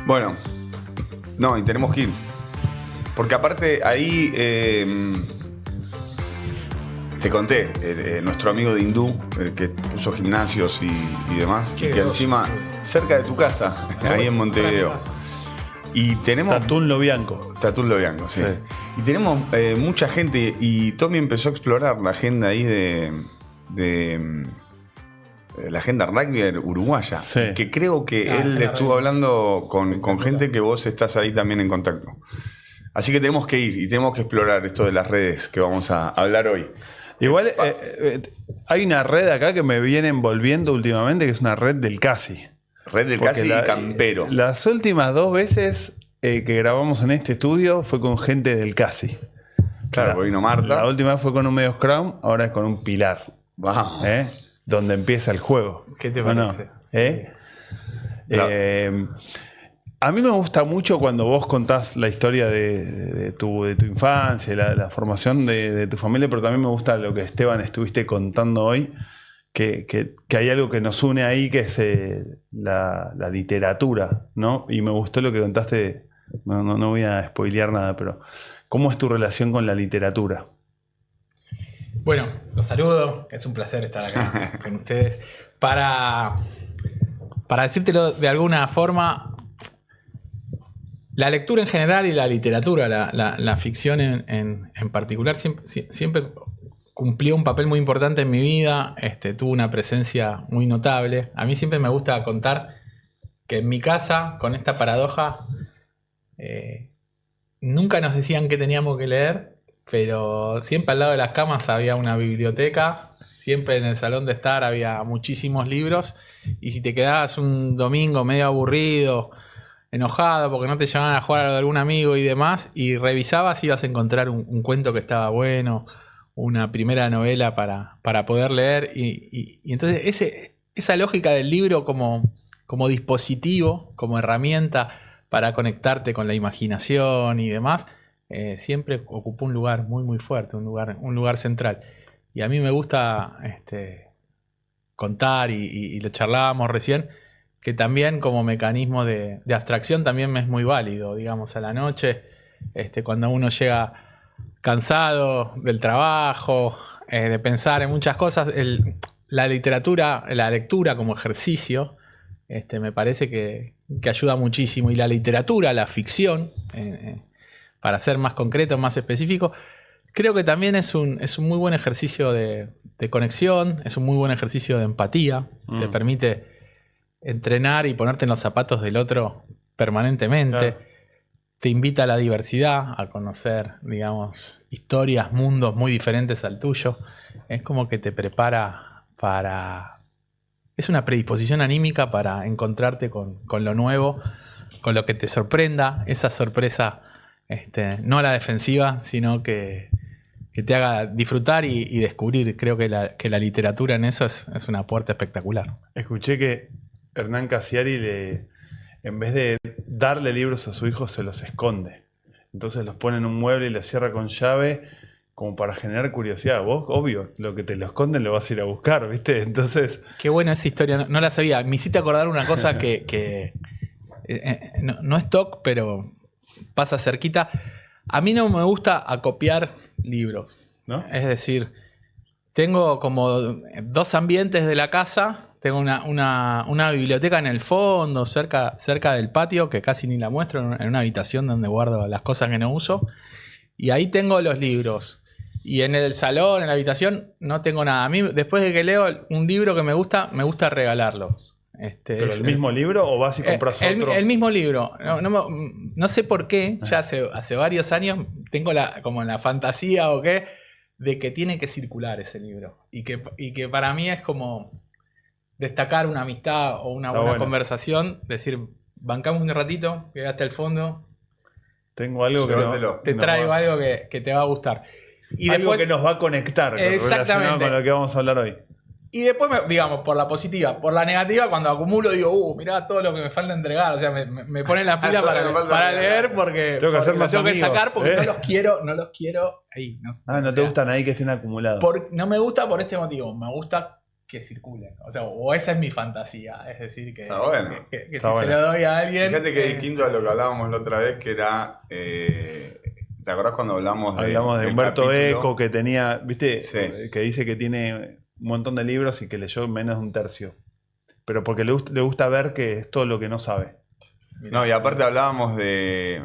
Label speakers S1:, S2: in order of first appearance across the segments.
S1: Bueno, no, y tenemos que ir. Porque aparte ahí te conté, nuestro amigo de Hindú, que puso gimnasios y demás, y que encima, cerca de tu casa, ahí en Montevideo. Y tenemos...
S2: Tatún Lobianco,
S1: sí. Y tenemos mucha gente, y Tommy empezó a explorar la agenda ahí de la agenda rugby uruguaya.
S2: Sí.
S1: Que creo que él estuvo hablando con gente que vos estás ahí también en contacto. Así que tenemos que ir y tenemos que explorar esto de las redes que vamos a hablar hoy.
S2: Igual hay una red acá que me viene envolviendo últimamente, que es una red del CASI.
S1: Red del CASI y Campero.
S2: Las últimas 2 veces que grabamos en este estudio fue con gente del CASI.
S1: Claro, vino Marta.
S2: La última vez fue con un medio Scrum, ahora es con un pilar.
S1: Vamos.
S2: Donde empieza el juego.
S3: ¿Qué te parece?
S2: ¿No? Sí. A mí me gusta mucho cuando vos contás la historia de tu infancia, la formación de tu familia, pero también me gusta lo que Esteban estuviste contando hoy, que hay algo que nos une ahí, que es la literatura, ¿no? Y me gustó lo que contaste, no voy a spoilear nada, pero ¿cómo es tu relación con la literatura?
S3: Bueno, los saludo, es un placer estar acá con ustedes. Para decírtelo de alguna forma, la lectura en general y la literatura, la ficción en particular, siempre cumplió un papel muy importante en mi vida, tuvo una presencia muy notable. A mí siempre me gusta contar que en mi casa, con esta paradoja, nunca nos decían qué teníamos que leer, pero siempre al lado de las camas había una biblioteca, siempre en el salón de estar había muchísimos libros, y si te quedabas un domingo medio aburrido, enojado porque no te llamaban a jugar a lo de algún amigo y demás, y revisabas, ibas a encontrar un cuento que estaba bueno, una primera novela para poder leer, y entonces esa lógica del libro como dispositivo, como herramienta para conectarte con la imaginación y demás, siempre ocupó un lugar muy muy fuerte, un lugar central. Y a mí me gusta contar, y lo charlábamos recién, que también como mecanismo de abstracción también me es muy válido, digamos, a la noche, cuando uno llega cansado del trabajo, de pensar en muchas cosas, la lectura como ejercicio, me parece que ayuda muchísimo. Y la literatura, la ficción, para ser más concreto, más específico, creo que también es un muy buen ejercicio de conexión, es un muy buen ejercicio de empatía, te permite entrenar y ponerte en los zapatos del otro permanentemente. Claro. Te invita a la diversidad, a conocer, digamos, historias, mundos muy diferentes al tuyo. Es como que te prepara para... Es una predisposición anímica para encontrarte con lo nuevo, con lo que te sorprenda. Esa sorpresa, no a la defensiva, sino que te haga disfrutar y descubrir. Creo que la literatura en eso es una puerta espectacular.
S2: Escuché que Hernán Casiari en vez de darle libros a su hijo, se los esconde. Entonces los pone en un mueble y los cierra con llave, como para generar curiosidad. Vos, obvio, lo que te lo esconden lo vas a ir a buscar, ¿viste? Entonces...
S3: Qué buena esa historia, no la sabía. Me hiciste acordar una cosa que no es TOC, pero pasa cerquita. A mí no me gusta acopiar libros,
S2: ¿no?
S3: Es decir, tengo como 2 ambientes de la casa. Tengo una biblioteca en el fondo, cerca del patio, que casi ni la muestro, en una habitación donde guardo las cosas que no uso. Y ahí tengo los libros. Y en el salón, en la habitación, no tengo nada. A mí, después de que leo un libro que me gusta regalarlo.
S2: ¿Pero el mismo libro o vas y compras otro?
S3: El mismo libro. No sé por qué, ya hace varios años tengo como la fantasía o qué, de que tiene que circular ese libro. Y que para mí es como destacar una amistad o una buena conversación, decir, bancamos un ratito, llegaste al fondo.
S2: Tengo algo
S3: te traigo algo que te va a gustar. Y
S2: algo
S3: después,
S2: que nos va a conectar relacionado con lo que vamos a hablar hoy.
S3: Y después, digamos, por la positiva. Por la negativa, cuando acumulo, digo, mirá todo lo que me falta entregar. O sea, me ponen la pila para leer porque
S2: tengo que hacer más
S3: tengo
S2: amigos,
S3: que sacar porque no los quiero ahí.
S2: No te gustan ahí que estén acumulados.
S3: No me gusta por este motivo. Me gusta que circulen. O sea, o esa es mi fantasía. Es decir, que,
S1: Está bueno.
S3: que
S2: Está
S3: si
S2: bueno.
S3: se lo doy a alguien.
S1: Fíjate que es distinto a lo que hablábamos la otra vez, que era. ¿Te acordás cuando hablamos de del
S2: Humberto
S1: capítulo?
S2: Eco, que tenía, ¿viste?
S1: Sí.
S2: Que dice que tiene un montón de libros y que leyó menos de un tercio. Pero porque le gusta ver que es todo lo que no sabe.
S1: No, y aparte hablábamos de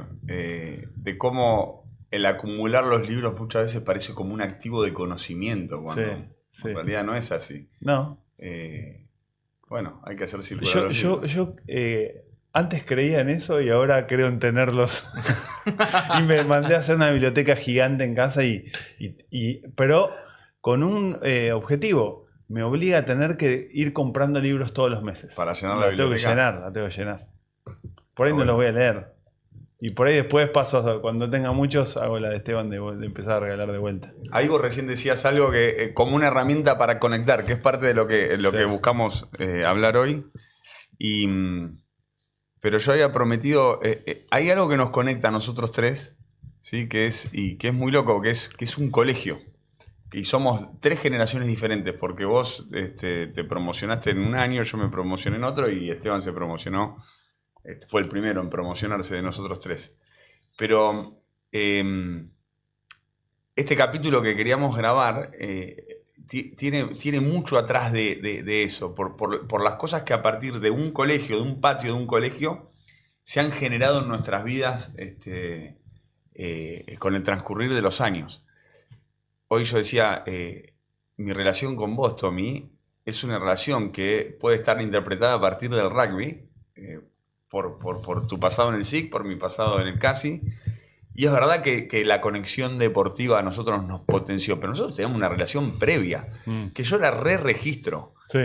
S1: cómo el acumular los libros muchas veces parece como un activo de conocimiento, cuando
S2: Sí.
S1: en realidad no es así.
S2: No.
S1: Bueno, hay que hacer circular los libros.
S2: Yo antes creía en eso y ahora creo en tenerlos. Y me mandé a hacer una biblioteca gigante en casa, pero con un objetivo. Me obliga a tener que ir comprando libros todos los meses.
S1: Para llenar la
S2: tengo que
S1: biblioteca.
S2: la tengo que llenar. Por ahí no
S1: Bueno.
S2: los voy a leer. Y por ahí después paso, cuando tenga muchos, hago la de Esteban de empezar a regalar de vuelta.
S1: Ahí vos recién decías algo que como una herramienta para conectar, que es parte de lo que
S2: Sí.
S1: buscamos hablar hoy. Pero yo había prometido, hay algo que nos conecta a nosotros tres, ¿sí? que es muy loco, que es un colegio. Y somos 3 generaciones diferentes, porque vos te promocionaste en un año, yo me promocioné en otro y Esteban se promocionó, fue el primero en promocionarse de nosotros 3. Pero este capítulo que queríamos grabar tiene mucho atrás de eso, por las cosas que a partir de un colegio, de un patio de un colegio, se han generado en nuestras vidas con el transcurrir de los años. Hoy yo decía, mi relación con vos, Tommy, es una relación que puede estar interpretada a partir del rugby, por tu pasado en el SIC, por mi pasado en el CASI. Y es verdad que la conexión deportiva a nosotros nos potenció, pero nosotros teníamos una relación previa, que yo la re-registro.
S2: Sí.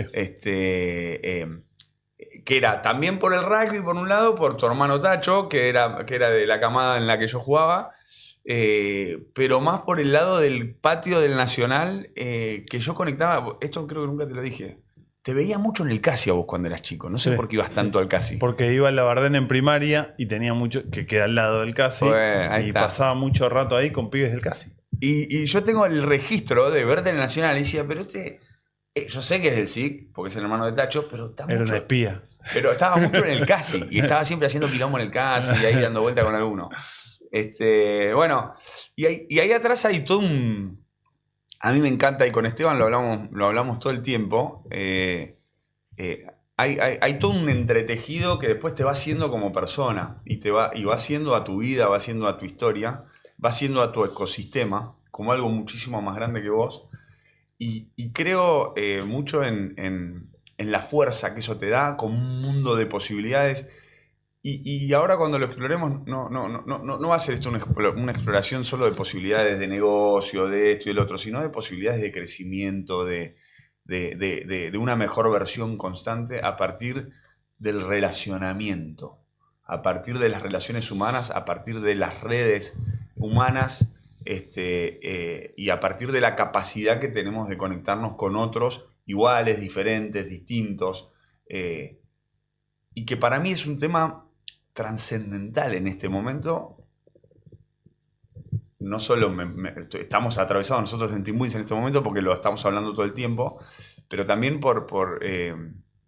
S1: Que era también por el rugby, por un lado, por tu hermano Tacho, que era de la camada en la que yo jugaba, pero más por el lado del patio del Nacional, que yo conectaba. Esto creo que nunca te lo dije. Te veía mucho en el CASI a vos cuando eras chico. No sé por qué ibas tanto al CASI.
S2: Porque iba a la Bardén en primaria y tenía mucho, que queda al lado del CASI,
S1: Ahí
S2: y
S1: está.
S2: pasaba mucho rato ahí con pibes del CASI.
S1: Y yo tengo el registro de verte en el Nacional y decía, pero yo sé que es del SIC, porque es el hermano de Tacho, pero está
S2: Era
S1: mucho,
S2: una espía.
S1: pero estaba mucho en el CASI y estaba siempre haciendo quilombo en el CASI y ahí dando vuelta con alguno. Bueno, y ahí atrás hay todo un... A mí me encanta, y con Esteban lo hablamos todo el tiempo, hay todo un entretejido que después te va haciendo como persona y va haciendo a tu vida, va haciendo a tu historia, va haciendo a tu ecosistema como algo muchísimo más grande que vos. Y creo mucho en la fuerza que eso te da, como un mundo de posibilidades. Y ahora cuando lo exploremos, no va a ser esto una exploración solo de posibilidades de negocio, de esto y del otro, sino de posibilidades de crecimiento, de una mejor versión constante a partir del relacionamiento, a partir de las relaciones humanas, a partir de las redes humanas, y a partir de la capacidad que tenemos de conectarnos con otros iguales, diferentes, distintos, y que para mí es un tema trascendental en este momento. No solo estamos atravesados nosotros en Team Wins en este momento porque lo estamos hablando todo el tiempo, pero también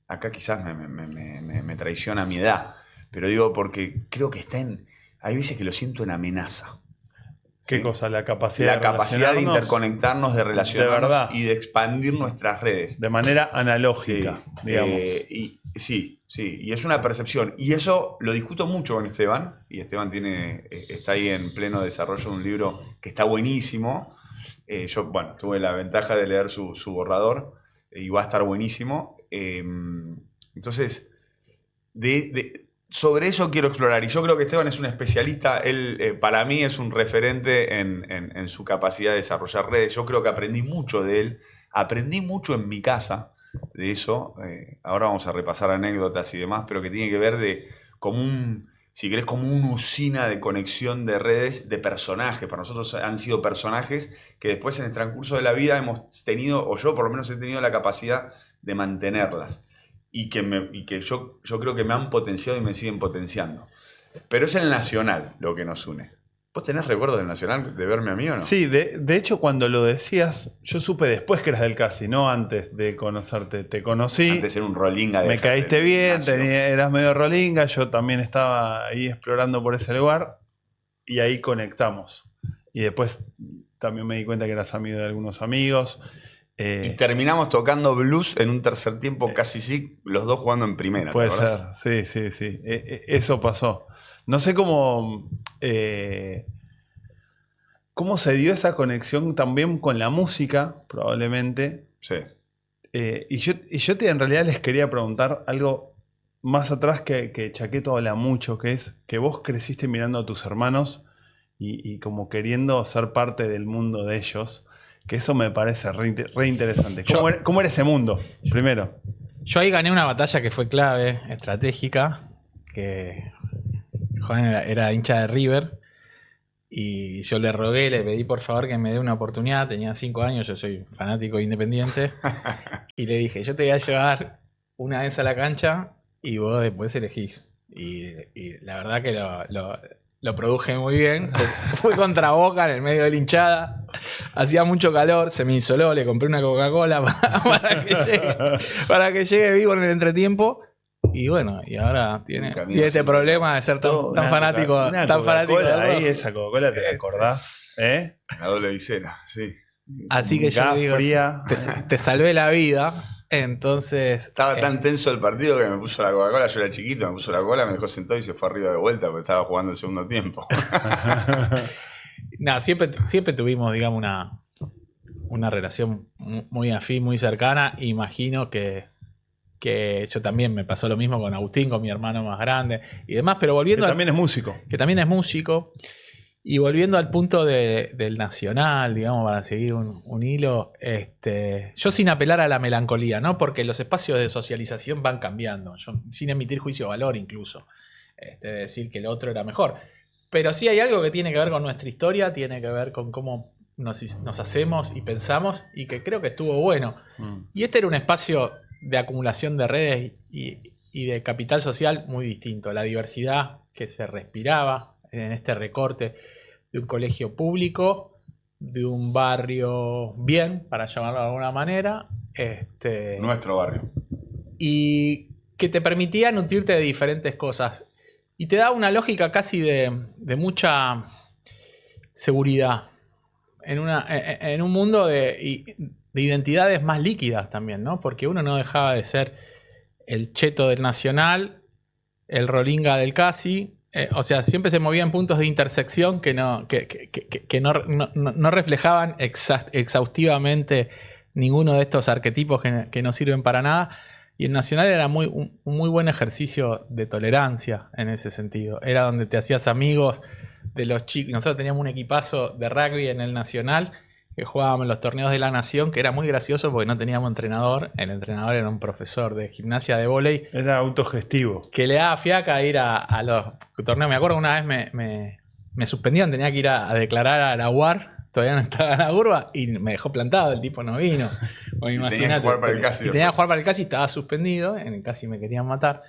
S1: acá quizás me traiciona mi edad, pero digo porque creo que hay veces que lo siento en amenaza.
S2: ¿Qué
S1: ¿sí?
S2: cosa? La capacidad
S1: de interconectarnos, de relacionarnos,
S2: de verdad,
S1: y de expandir nuestras redes.
S2: de manera analógica,
S1: Sí,
S2: digamos.
S1: Sí, y es una percepción. Y eso lo discuto mucho con Esteban, y Esteban está ahí en pleno desarrollo de un libro que está buenísimo. Yo, tuve la ventaja de leer su borrador, y va a estar buenísimo. Entonces, sobre eso quiero explorar, y yo creo que Esteban es un especialista. Él, para mí, es un referente en su capacidad de desarrollar redes. Yo creo que aprendí mucho de él, aprendí mucho en mi casa de eso. Ahora vamos a repasar anécdotas y demás, pero que tiene que ver como una usina de conexión de redes, de personajes. Para nosotros han sido personajes que después en el transcurso de la vida hemos tenido, o yo por lo menos he tenido la capacidad de mantenerlas. Y que yo creo que me han potenciado y me siguen potenciando. Pero es el Nacional lo que nos une. ¿Vos tenés recuerdos del Nacional de verme a mí o no?
S2: Sí, de hecho cuando lo decías, yo supe después que eras del Casi, no antes de conocerte. Te conocí,
S1: Antes era un rolinga de
S2: me caíste
S1: del
S2: bien,
S1: gimnasio.
S2: eras medio rolinga, yo también estaba ahí explorando por ese lugar y ahí conectamos. Y después también me di cuenta que eras amigo de algunos amigos.
S1: Y terminamos tocando blues en un tercer tiempo, casi sí, los dos jugando en primera.
S2: Puede
S1: ¿te
S2: ser,
S1: acordás?
S2: sí. Eso pasó. No sé cómo, cómo se dio esa conexión también con la música, probablemente.
S1: Sí.
S2: Y yo en realidad les quería preguntar algo más atrás que Chaqueto habla mucho, que es que vos creciste mirando a tus hermanos y como queriendo ser parte del mundo de ellos, que eso me parece re interesante. ¿Cómo era ese mundo, primero?
S3: Yo ahí gané una batalla que fue clave, estratégica, que Juan era hincha de River y yo le rogué, le pedí por favor que me dé una oportunidad, tenía 5 años, yo soy fanático de Independiente, y le dije, yo te voy a llevar una vez a la cancha y vos después elegís. Y la verdad que lo produje muy bien. Fue contra Boca en el medio de la hinchada. Hacía mucho calor, se me insoló, le compré una Coca-Cola para que llegue vivo en el entretiempo. Y bueno, y ahora tiene este problema de ser tan fanático. Tan fanático de
S2: ahí, esa Coca-Cola, ¿te la acordás?
S1: La doble visera, sí.
S3: Así que yo le digo,
S2: fría.
S3: te salvé la vida. Entonces.
S1: Estaba tan tenso el partido que me puso la Coca-Cola. Yo era chiquito, me puso la cola, me dejó sentado y se fue arriba de vuelta porque estaba jugando el segundo tiempo.
S3: No, siempre tuvimos, digamos, una relación muy afín, muy cercana. Imagino que yo también me pasó lo mismo con Agustín, con mi hermano más grande y demás, pero volviendo.
S2: Que también es músico.
S3: Que también es músico. Y volviendo al punto del Nacional, digamos, para seguir un hilo, yo sin apelar a la melancolía, ¿no? Porque los espacios de socialización van cambiando, yo, sin emitir juicio de valor incluso, de decir que el otro era mejor. Pero sí hay algo que tiene que ver con nuestra historia, tiene que ver con cómo nos hacemos y pensamos, y que creo que estuvo bueno. Y este era un espacio de acumulación de redes y de capital social muy distinto. La diversidad que se respiraba en este recorte de un colegio público, de un barrio bien, para llamarlo de alguna manera.
S1: Nuestro barrio.
S3: Y que te permitía nutrirte de diferentes cosas. Y te da una lógica casi de mucha seguridad. En un mundo de identidades más líquidas también, ¿no? Porque uno no dejaba de ser el cheto del Nacional, el rolinga del Casi. O sea, siempre se movía en puntos de intersección que no reflejaban exhaustivamente ninguno de estos arquetipos que no sirven para nada. Y el Nacional era un muy buen ejercicio de tolerancia en ese sentido. Era donde te hacías amigos de los chicos. Nosotros teníamos un equipazo de rugby en el Nacional que jugábamos en los torneos de la Nación, que era muy gracioso porque no teníamos entrenador. El entrenador era un profesor de gimnasia de vóley.
S2: Era autogestivo.
S3: Que le daba fiaca ir a los torneos. Me acuerdo una vez me suspendieron, tenía que ir a declarar a la UAR. Todavía no estaba en la curva y me dejó plantado, el tipo no vino.
S1: Tenía que jugar para el Casi.
S3: Y tenía que jugar para el Casi, estaba suspendido, en el Casi me querían matar.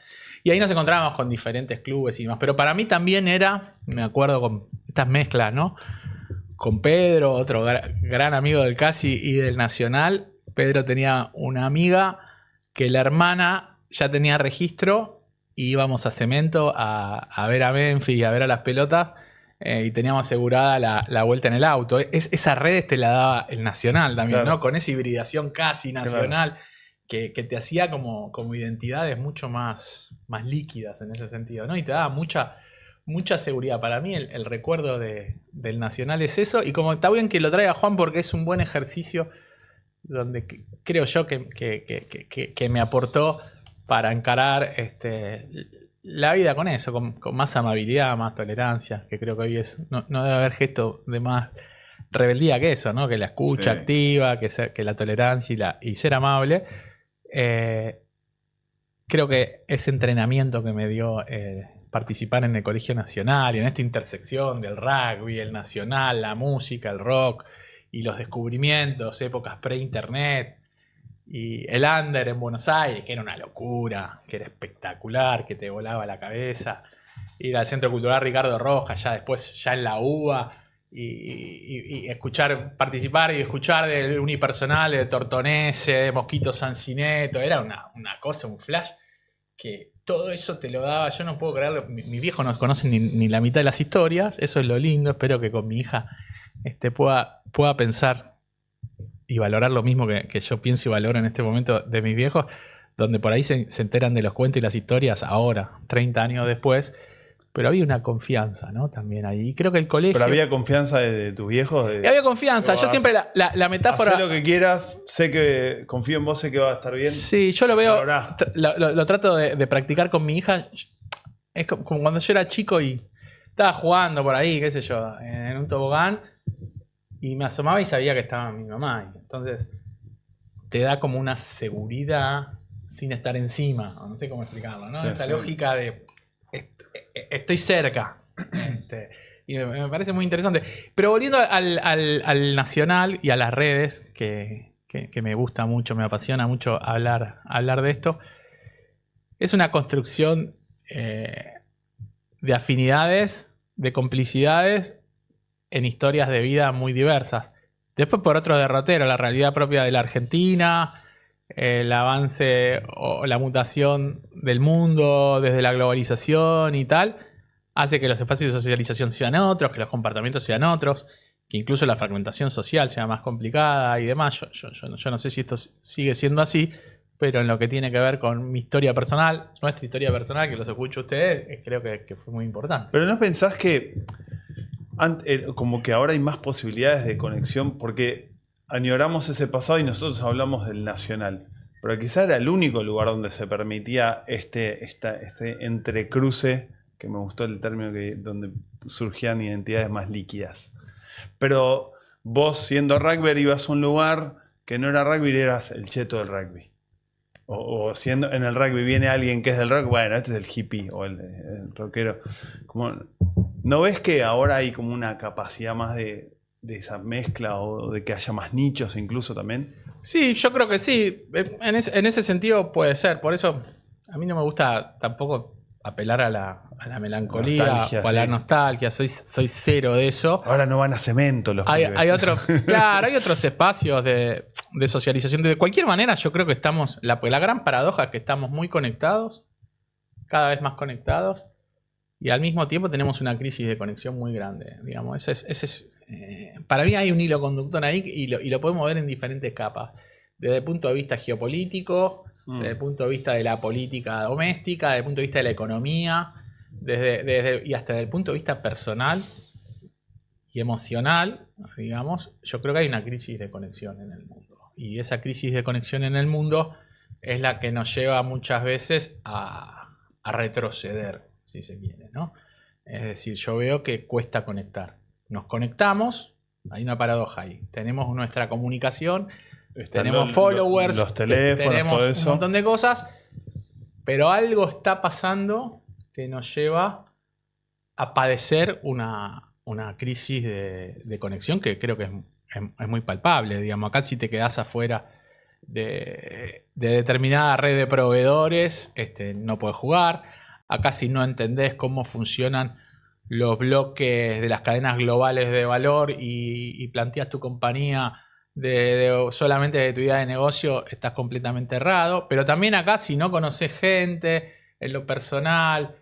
S3: Y ahí nos encontrábamos con diferentes clubes y demás. Pero para mí también era, me acuerdo con estas mezclas, ¿no? Con Pedro, otro gran amigo del Casi y del Nacional. Pedro tenía una amiga que la hermana ya tenía registro y íbamos a Cemento a ver a Memphis y a ver a las pelotas y teníamos asegurada la vuelta en el auto. Esa red te la daba el Nacional también, claro, ¿no? Con esa hibridación casi nacional, claro, que te hacía como identidades mucho más líquidas en ese sentido, ¿no? Y te daba mucha seguridad. Para mí el recuerdo del Nacional es eso, y como está bien que lo traiga Juan porque es un buen ejercicio donde creo yo que me aportó para encarar la vida con eso, con más amabilidad, más tolerancia, que creo que hoy no debe haber gesto de más rebeldía que eso, ¿no? Que la escucha, sí, activa, que la tolerancia y ser amable. Creo que ese entrenamiento que me dio participar en el Colegio Nacional y en esta intersección del rugby, el nacional, la música, el rock y los descubrimientos, épocas pre-internet, y el under en Buenos Aires, que era una locura, que era espectacular, que te volaba la cabeza, ir al Centro Cultural Ricardo Rojas, ya después, ya en la UBA, y escuchar, participar y escuchar del unipersonal de Tortonese, de Mosquito Sancineto, era una cosa, un flash, que todo eso te lo daba, yo no puedo creerlo, mi viejo no conoce ni la mitad de las historias, eso es lo lindo, espero que con mi hija pueda pensar y valorar lo mismo que yo pienso y valoro en este momento de mis viejos, donde por ahí se enteran de los cuentos y las historias ahora, 30 años después, pero había una confianza, ¿no? También ahí. Y creo que el colegio...
S2: Pero había confianza de tus viejos.
S3: Había confianza. Yo siempre la metáfora...
S2: Haz lo que quieras, sé que confío en vos, sé que va a estar bien.
S3: Sí, yo lo veo... Lo trato de practicar con mi hija. Es como cuando yo era chico y estaba jugando por ahí, qué sé yo, en un tobogán, y me asomaba y sabía que estaba mi mamá. Entonces, te da como una seguridad sin estar encima. No sé cómo explicarlo, ¿no?
S2: Sí,
S3: Esa
S2: sí.
S3: lógica de... Estoy cerca. Y me parece muy interesante. Pero volviendo al nacional y a las redes, que me gusta mucho, me apasiona mucho hablar de esto, es una construcción de afinidades, de complicidades en historias de vida muy diversas. Después por otro derrotero, la realidad propia de la Argentina, el avance o la mutación del mundo desde la globalización y tal, hace que los espacios de socialización sean otros, que los comportamientos sean otros, que incluso la fragmentación social sea más complicada y demás. Yo no sé si esto sigue siendo así, pero en lo que tiene que ver con mi historia personal, nuestra historia personal, que los escucho a ustedes, creo que fue muy importante.
S2: Pero ¿no pensás que como que ahora hay más posibilidades de conexión? Porque añoramos ese pasado y nosotros hablamos del nacional. Pero quizá era el único lugar donde se permitía este entrecruce, que me gustó el término, donde surgían identidades más líquidas. Pero vos, siendo rugby, ibas a un lugar que no era rugby y eras el cheto del rugby. O siendo en el rugby viene alguien que es del rock, bueno, este es el hippie o el rockero. ¿No ves que ahora hay como una capacidad más de esa mezcla o de que haya más nichos incluso también?
S3: Sí, yo creo que sí. En ese sentido puede ser. Por eso a mí no me gusta tampoco apelar a la melancolía
S2: Nostalgia,
S3: o a la
S2: sí.
S3: nostalgia. Soy cero de eso.
S2: Ahora no van a cemento los pibes.
S3: Hay otros espacios de socialización. De cualquier manera, yo creo que estamos... La gran paradoja es que estamos muy conectados, cada vez más conectados, y al mismo tiempo tenemos una crisis de conexión muy grande. Digamos, para mí hay un hilo conductor ahí y lo podemos ver en diferentes capas. Desde el punto de vista geopolítico, desde el punto de vista de la política doméstica, desde el punto de vista de la economía, y hasta desde el punto de vista personal y emocional, digamos, yo creo que hay una crisis de conexión en el mundo. Y esa crisis de conexión en el mundo es la que nos lleva muchas veces a retroceder, si se quiere, ¿no? Es decir, yo veo que cuesta conectar. Nos conectamos, hay una paradoja ahí. Tenemos nuestra comunicación, tenemos followers,
S2: los teléfonos,
S3: tenemos
S2: todo eso.
S3: un montón de cosas, pero algo está pasando que nos lleva a padecer una crisis de conexión que creo que es muy palpable. Digamos, acá si te quedás afuera de determinada red de proveedores, no podés jugar. Acá si no entendés cómo funcionan los bloques de las cadenas globales de valor y planteas tu compañía solamente de tu idea de negocio, estás completamente errado. Pero también acá si no conoces gente, en lo personal,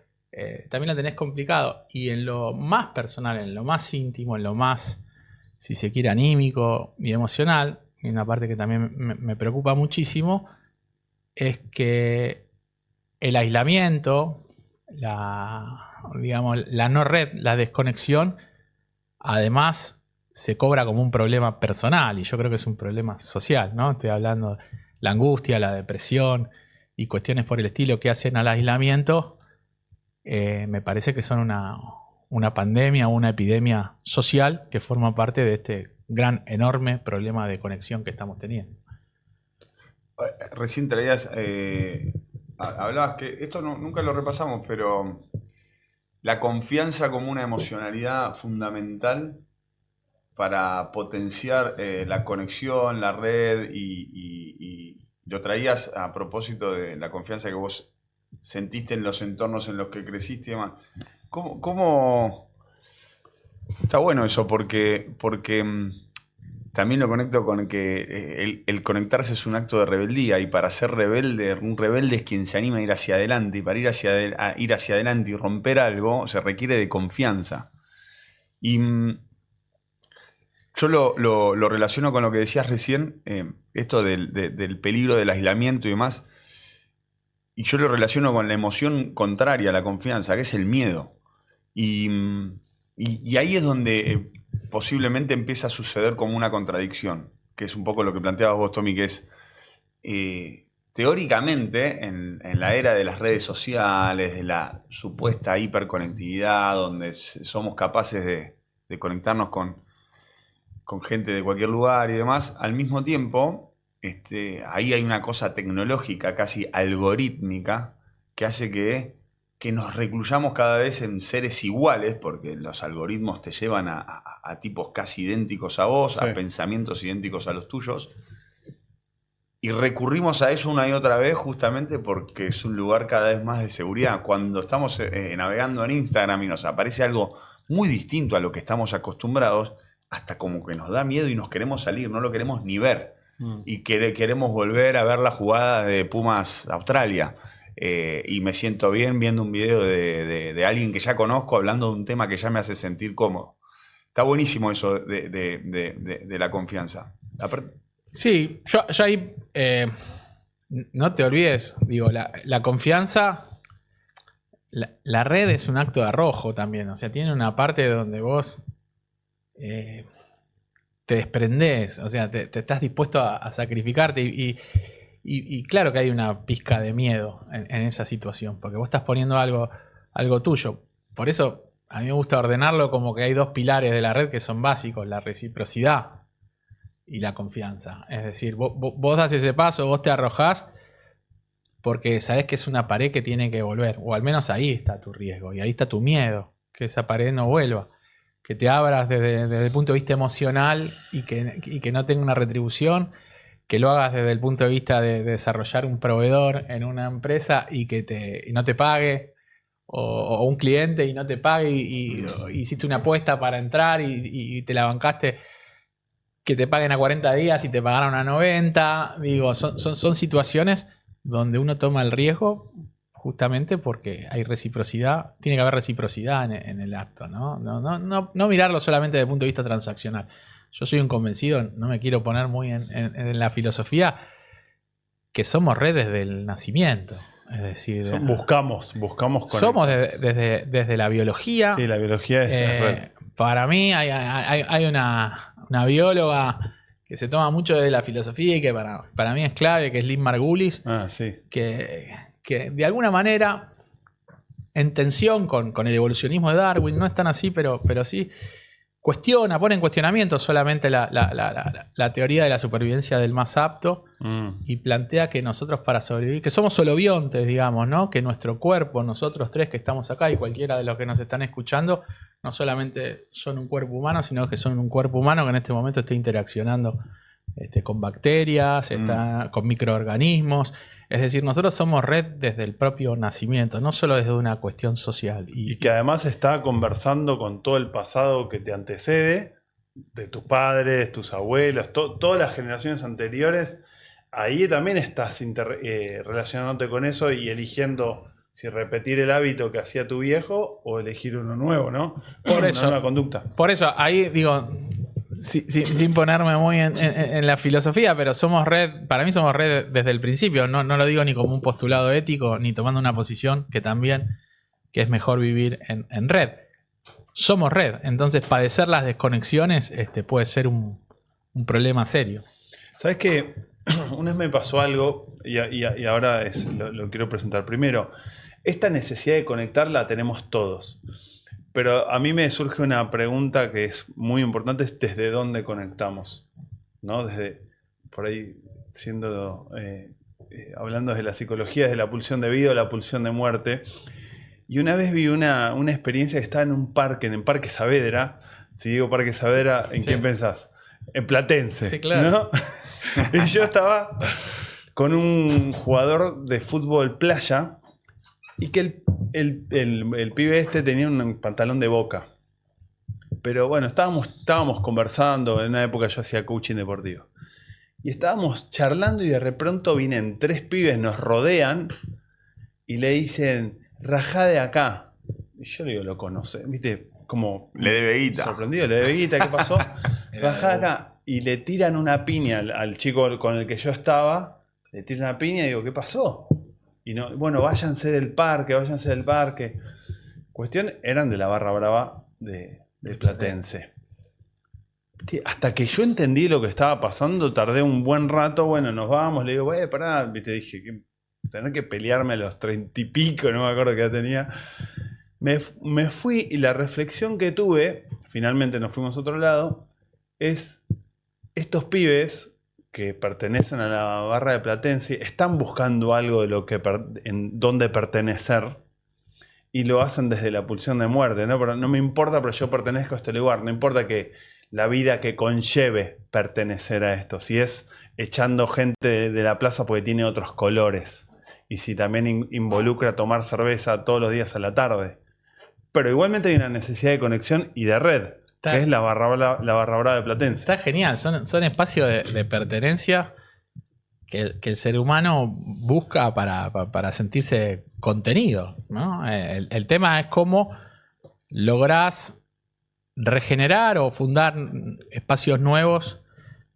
S3: también la tenés complicado. Y en lo más personal, en lo más íntimo, en lo más, si se quiere, anímico y emocional, y una parte que también me preocupa muchísimo, es que el aislamiento, la no red, la desconexión, además se cobra como un problema personal, y yo creo que es un problema social, ¿no? Estoy hablando de la angustia, la depresión y cuestiones por el estilo que hacen al aislamiento. Me parece que son una pandemia o una epidemia social que forma parte de este gran, enorme problema de conexión que estamos teniendo.
S1: Recién traías, hablabas que esto nunca lo repasamos, pero la confianza como una emocionalidad fundamental para potenciar la conexión, la red, y lo traías a propósito de la confianza que vos sentiste en los entornos en los que creciste y demás. ¿Cómo? Está bueno eso, porque también lo conecto con que el conectarse es un acto de rebeldía, y para ser rebelde, un rebelde es quien se anima a ir hacia adelante, y para ir hacia adelante y romper algo se requiere de confianza. Y yo lo relaciono con lo que decías recién, esto del peligro del aislamiento y demás, y yo lo relaciono con la emoción contraria a la confianza, que es el miedo. Y ahí es donde posiblemente empieza a suceder como una contradicción, que es un poco lo que planteabas vos, Tommy, que es, teóricamente, en la era de las redes sociales, de la supuesta hiperconectividad, donde somos capaces de conectarnos con gente de cualquier lugar y demás, al mismo tiempo, ahí hay una cosa tecnológica, casi algorítmica, que hace que nos recluyamos cada vez en seres iguales, porque los algoritmos te llevan a tipos casi idénticos a vos,
S2: Sí.
S1: a pensamientos idénticos a los tuyos, y recurrimos a eso una y otra vez justamente porque es un lugar cada vez más de seguridad. Cuando estamos navegando en Instagram y nos aparece algo muy distinto a lo que estamos acostumbrados, hasta como que nos da miedo y nos queremos salir, no lo queremos ni ver. Y queremos volver a ver la jugada de Pumas Australia. Y me siento bien viendo un video de alguien que ya conozco hablando de un tema que ya me hace sentir cómodo. Está buenísimo eso de la confianza.
S3: Sí, yo ahí no te olvides, digo, la confianza, la red es un acto de arrojo también, o sea, tiene una parte donde vos te desprendés, o sea, te estás dispuesto a sacrificarte y claro que hay una pizca de miedo en esa situación, porque vos estás poniendo algo tuyo. Por eso a mí me gusta ordenarlo como que hay dos pilares de la red que son básicos, la reciprocidad y la confianza. Es decir, vos das ese paso, vos te arrojás porque sabés que es una pared que tiene que volver, o al menos ahí está tu riesgo y ahí está tu miedo, que esa pared no vuelva. Que te abras desde el punto de vista emocional y que no tenga una retribución, que lo hagas desde el punto de vista de desarrollar un proveedor en una empresa y no te pague, o un cliente y no te pague y hiciste una apuesta para entrar y te la bancaste, que te paguen a 40 días y te pagaron a 90. Digo, son situaciones donde uno toma el riesgo justamente porque hay reciprocidad, tiene que haber reciprocidad en el acto, ¿no? No mirarlo solamente desde el punto de vista transaccional. Yo soy un convencido, no me quiero poner muy en la filosofía, que somos redes del nacimiento. Es decir,
S2: Buscamos conectar.
S3: somos desde la biología.
S2: Sí, la biología es red.
S3: Para mí hay una bióloga que se toma mucho de la filosofía y que para mí es clave, que es Lynn Margulis,
S2: Sí.
S3: que de alguna manera, en tensión con el evolucionismo de Darwin, no es tan así, pero sí, pone en cuestionamiento solamente la teoría de la supervivencia del más apto y plantea que nosotros para sobrevivir, que somos holobiontes, digamos, ¿no? Que nuestro cuerpo, nosotros tres que estamos acá y cualquiera de los que nos están escuchando, no solamente son un cuerpo humano, sino que son un cuerpo humano que en este momento está interaccionando con bacterias, con microorganismos. Es decir, nosotros somos red desde el propio nacimiento, no solo desde una cuestión social.
S2: Y que además está conversando con todo el pasado que te antecede, de tus padres, tus abuelos, todas las generaciones anteriores. Ahí también estás relacionándote con eso y eligiendo si repetir el hábito que hacía tu viejo o elegir uno nuevo, ¿no?
S3: Por eso,
S2: una nueva conducta.
S3: Por eso, ahí digo, sin ponerme muy en la filosofía, pero somos red, para mí somos red desde el principio. No lo digo ni como un postulado ético, ni tomando una posición que es mejor vivir en red. Somos red, entonces padecer las desconexiones puede ser un problema serio.
S2: ¿Sabes qué? Una vez me pasó algo y ahora lo quiero presentar. Primero, esta necesidad de conectar la tenemos todos. Pero a mí me surge una pregunta que es muy importante, es desde dónde conectamos, ¿no? Desde, por ahí, hablando desde la psicología, desde la pulsión de vida o la pulsión de muerte. Y una vez vi una experiencia que estaba en un parque, en el Parque Saavedra. Si digo Parque Saavedra, ¿en quién pensás? En Platense.
S3: Sí, claro.
S2: ¿No? Y yo estaba con un jugador de fútbol playa y que el pibe este tenía un pantalón de Boca. Pero bueno, estábamos conversando, en una época yo hacía coaching deportivo. Y estábamos charlando y de repente vienen 3 pibes, nos rodean y le dicen, rajá de acá. Y yo le digo, lo conoce, ¿viste? Como
S1: Le debe guita.
S2: sorprendido, le debe guita, ¿qué pasó? Rajá de acá. Y le tiran una piña al chico con el que yo estaba, le tiran una piña y digo, ¿qué pasó? Y no, bueno, váyanse del parque. Cuestión, eran de la barra brava de Platense. Hasta que yo entendí lo que estaba pasando, tardé un buen rato. Bueno, nos vamos, le digo, pará, te dije, tener que pelearme a los 30 y pico, no me acuerdo qué edad tenía. Me fui y la reflexión que tuve, finalmente nos fuimos a otro lado, es estos pibes que pertenecen a la barra de Platense están buscando algo de lo que en donde pertenecer. Y lo hacen desde la pulsión de muerte, ¿no? Pero no me importa, pero yo pertenezco a este lugar. No importa que la vida que conlleve pertenecer a esto. Si es echando gente de la plaza porque tiene otros colores. Y si también involucra tomar cerveza todos los días a la tarde. Pero igualmente hay una necesidad de conexión y de red, que es la barra brava de Platense.
S3: Está genial. Son espacios de pertenencia que el ser humano busca para sentirse contenido, ¿no? El tema es cómo lográs regenerar o fundar espacios nuevos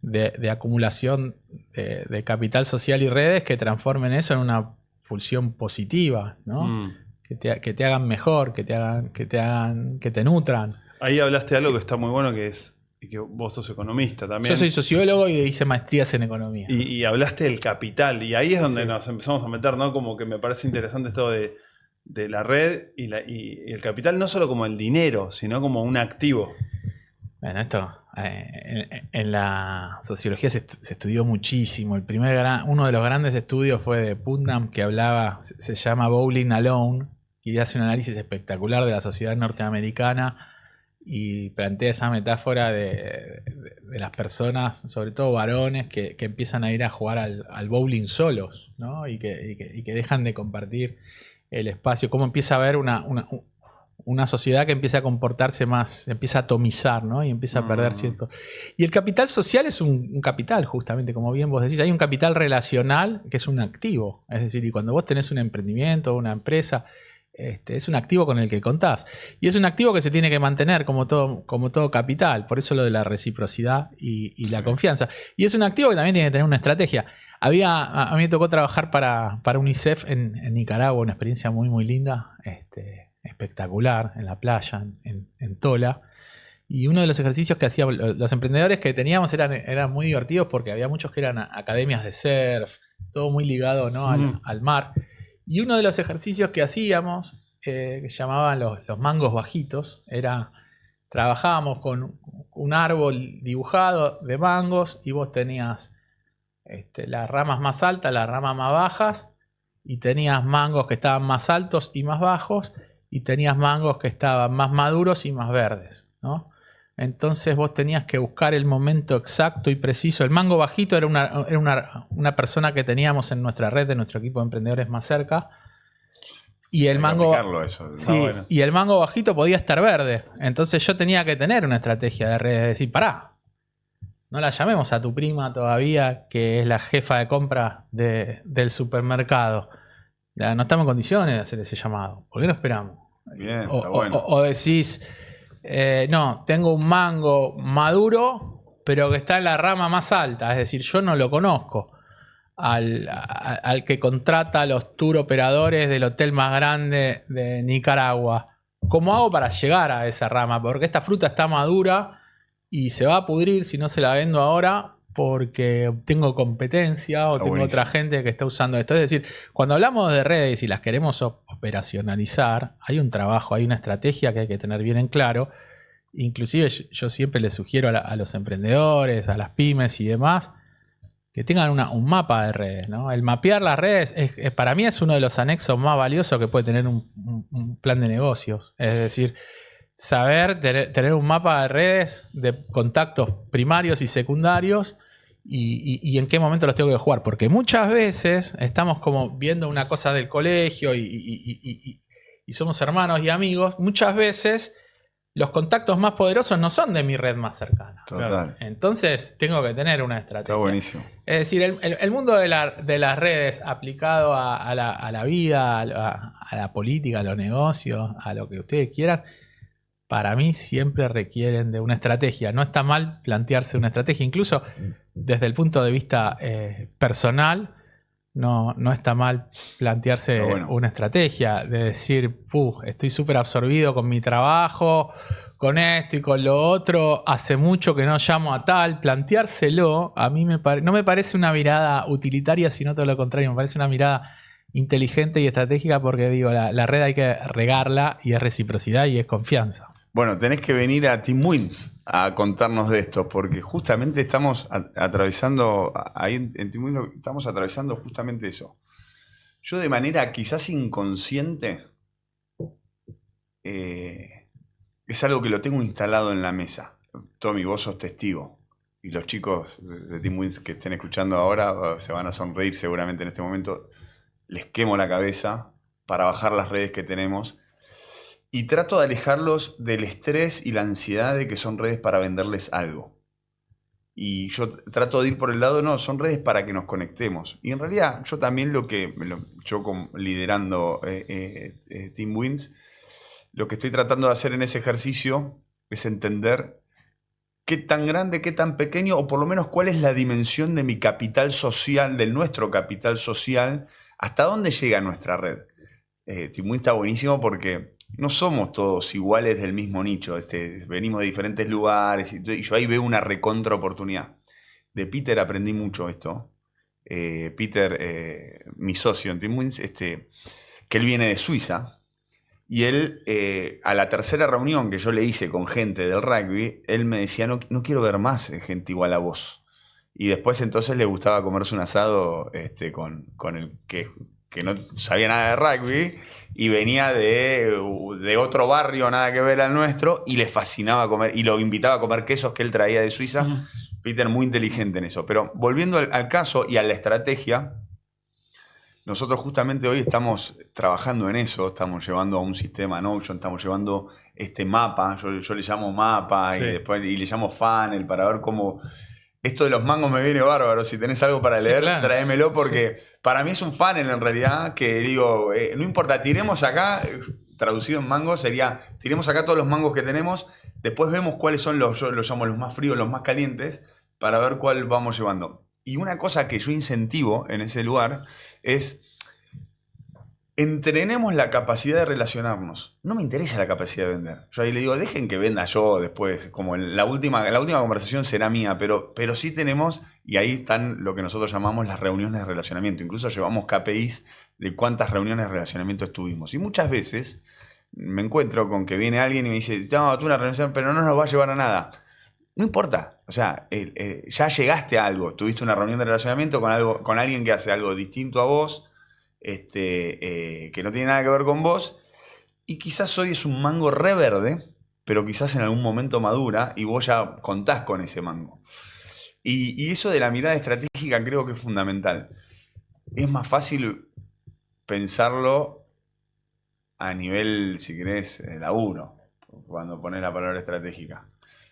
S3: de acumulación de capital social y redes que transformen eso en una pulsión positiva, ¿no? Que te hagan mejor, que te nutran.
S2: Ahí hablaste de algo que está muy bueno, que es que vos sos economista también.
S3: Yo soy sociólogo y hice maestrías en economía.
S2: Y hablaste del capital, y ahí es donde nos empezamos a meter, ¿no? Como que me parece interesante esto de la red y el capital, no solo como el dinero, sino como un activo.
S3: Bueno, esto en la sociología se estudió muchísimo. Uno de los grandes estudios fue de Putnam, que se llama Bowling Alone, y hace un análisis espectacular de la sociedad norteamericana y plantea esa metáfora de las personas, sobre todo varones, que empiezan a ir a jugar al bowling solos, ¿no? y que dejan de compartir el espacio. Cómo empieza a haber una sociedad que empieza a comportarse más, empieza a atomizar, ¿no? Y empieza a perder cierto... Y el capital social es un capital, justamente, como bien vos decís. Hay un capital relacional que es un activo. Es decir, y cuando vos tenés un emprendimiento o una empresa, es un activo con el que contás. Y es un activo que se tiene que mantener como todo capital. Por eso lo de la reciprocidad y la confianza. Y es un activo que también tiene que tener una estrategia. A mí me tocó trabajar para UNICEF en Nicaragua, una experiencia muy, muy linda, espectacular, en la playa, en Tola. Y uno de los ejercicios que hacíamos, los emprendedores que teníamos eran muy divertidos porque había muchos que eran academias de surf, todo muy ligado, ¿no? al mar. Y uno de los ejercicios que hacíamos, que se llamaban los mangos bajitos, trabajábamos con un árbol dibujado de mangos y vos tenías las ramas más altas, las ramas más bajas, y tenías mangos que estaban más altos y más bajos, y tenías mangos que estaban más maduros y más verdes, ¿no? Entonces vos tenías que buscar el momento exacto y preciso. El mango bajito era una persona que teníamos en nuestra red, de nuestro equipo de emprendedores más cerca. Y el y el mango bajito podía estar verde. Entonces yo tenía que tener una estrategia de redes. Es decir, pará, no la llamemos a tu prima todavía, que es la jefa de compra del supermercado. No estamos en condiciones de hacer ese llamado. ¿Por qué no esperamos?
S1: Bien, está bueno.
S3: O decís... no, tengo un mango maduro, pero que está en la rama más alta. Es decir, yo no lo conozco. Al que contrata a los tour operadores del hotel más grande de Nicaragua. ¿Cómo hago para llegar a esa rama? Porque esta fruta está madura y se va a pudrir si no se la vendo ahora, porque tengo competencia o tengo otra gente que está usando esto. Es decir, cuando hablamos de redes y las queremos operacionalizar, hay un trabajo, hay una estrategia que hay que tener bien en claro. Inclusive yo siempre les sugiero a los emprendedores, a las pymes y demás, que tengan un mapa de redes, ¿no? El mapear las redes para mí es uno de los anexos más valiosos que puede tener un plan de negocios. Es decir, saber tener un mapa de redes de contactos primarios y secundarios y en qué momento los tengo que jugar. Porque muchas veces estamos como viendo una cosa del colegio y y somos hermanos y amigos, muchas veces los contactos más poderosos no son de mi red más cercana.
S1: Total.
S3: Entonces tengo que tener una estrategia.
S1: Está buenísimo.
S3: Es decir, el mundo de las redes aplicado a la vida, a la política, a los negocios, a lo que ustedes quieran, para mí siempre requieren de una estrategia. No está mal plantearse una estrategia. Incluso desde el punto de vista personal, no está mal plantearse una estrategia. De decir, estoy súper absorbido con mi trabajo, con esto y con lo otro. Hace mucho que no llamo a tal. Planteárselo, a mí no me parece una mirada utilitaria, sino todo lo contrario. Me parece una mirada inteligente y estratégica porque digo, la red hay que regarla y es reciprocidad y es confianza.
S1: Bueno, tenés que venir a Team Wins a contarnos de esto, porque justamente estamos atravesando, ahí en Team Wins estamos atravesando justamente eso. Yo de manera quizás inconsciente, es algo que lo tengo instalado en la mesa. Tommy, vos sos testigo. Y los chicos de Team Wins que estén escuchando ahora se van a sonreír seguramente en este momento. Les quemo la cabeza para bajar las redes que tenemos. Y trato de alejarlos del estrés y la ansiedad de que son redes para venderles algo. Y yo trato de ir por el lado, no, son redes para que nos conectemos. Y en realidad yo también yo liderando Team Wins, lo que estoy tratando de hacer en ese ejercicio es entender qué tan grande, qué tan pequeño, o por lo menos cuál es la dimensión de mi capital social, de nuestro capital social, hasta dónde llega nuestra red. Team Wins está buenísimo porque no somos todos iguales del mismo nicho. Venimos de diferentes lugares y yo ahí veo una recontra oportunidad. De Peter aprendí mucho esto. Peter, mi socio en Team Wins, que él viene de Suiza. Y él, a la tercera reunión que yo le hice con gente del rugby, él me decía, no quiero ver más gente igual a vos. Y después entonces le gustaba comerse un asado con el que no sabía nada de rugby y venía de otro barrio, nada que ver al nuestro, y le fascinaba comer, y lo invitaba a comer quesos que él traía de Suiza. Uh-huh. Peter muy inteligente en eso. Pero volviendo al caso y a la estrategia, nosotros justamente hoy estamos trabajando en eso, estamos llevando a un sistema Notion, estamos llevando este mapa, yo le llamo mapa, sí. y le llamo funnel para ver cómo... Esto de los mangos me viene bárbaro. Si tenés algo para leer, claro, tráemelo, porque para mí es un funnel en realidad que digo, no importa, tiremos acá, traducido en mangos sería, tiremos acá todos los mangos que tenemos, después vemos cuáles son yo los llamo los más fríos, los más calientes, para ver cuál vamos llevando. Y una cosa que yo incentivo en ese lugar es, entrenemos la capacidad de relacionarnos. No me interesa la capacidad de vender. Yo ahí le digo, dejen que venda yo después. Como la última conversación será mía, pero sí tenemos, y ahí están lo que nosotros llamamos las reuniones de relacionamiento. Incluso llevamos KPIs de cuántas reuniones de relacionamiento estuvimos. Y muchas veces me encuentro con que viene alguien y me dice, no, tú una reunión, pero no nos va a llevar a nada. No importa. O sea, ya llegaste a algo. Tuviste una reunión de relacionamiento con alguien que hace algo distinto a vos, que no tiene nada que ver con vos, y quizás hoy es un mango re verde, pero quizás en algún momento madura y vos ya contás con ese mango. Y eso de la mirada estratégica creo que es fundamental. Es más fácil pensarlo a nivel, si querés, laburo, cuando ponés la palabra estratégica.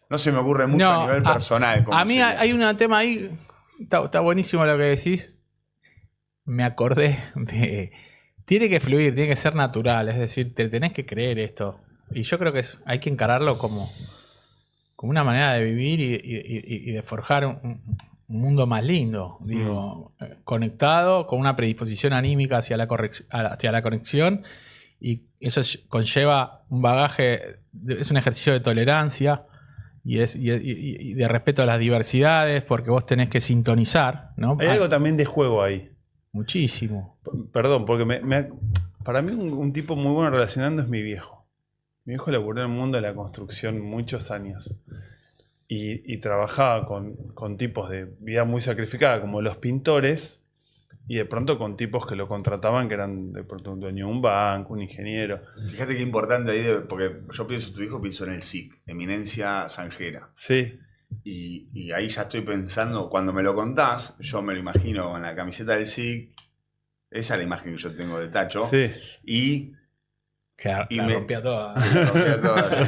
S1: No se me ocurre mucho a nivel personal.
S3: A mí hay un tema ahí, está buenísimo lo que decís. Me acordé de... Tiene que fluir, tiene que ser natural. Es decir, te tenés que creer esto. Y yo creo que hay que encararlo como una manera de vivir y de forjar un mundo más lindo. Digo, conectado, con una predisposición anímica hacia la conexión. Y eso conlleva un bagaje, es un ejercicio de tolerancia y de respeto a las diversidades, porque vos tenés que sintonizar, ¿no?
S2: Hay algo también de juego ahí.
S3: Muchísimo.
S2: Perdón, porque para mí un tipo muy bueno relacionando es mi viejo. Mi viejo laburó en el mundo de la construcción muchos años. Y trabajaba con tipos de vida muy sacrificada, como los pintores, y de pronto con tipos que lo contrataban, que eran de pronto un dueño de un banco, un ingeniero.
S1: Fíjate qué importante ahí, porque yo pienso en tu hijo, pienso en el SIC, Eminencia Zanjera.
S2: Sí.
S1: Y ahí ya estoy pensando, cuando me lo contás, yo me lo imagino con la camiseta del SIC, esa es la imagen que yo tengo de Tacho.
S2: Sí.
S1: Y
S3: Que
S1: Y
S3: la
S1: me-
S3: rompía toda.
S1: La rompía toda, sí.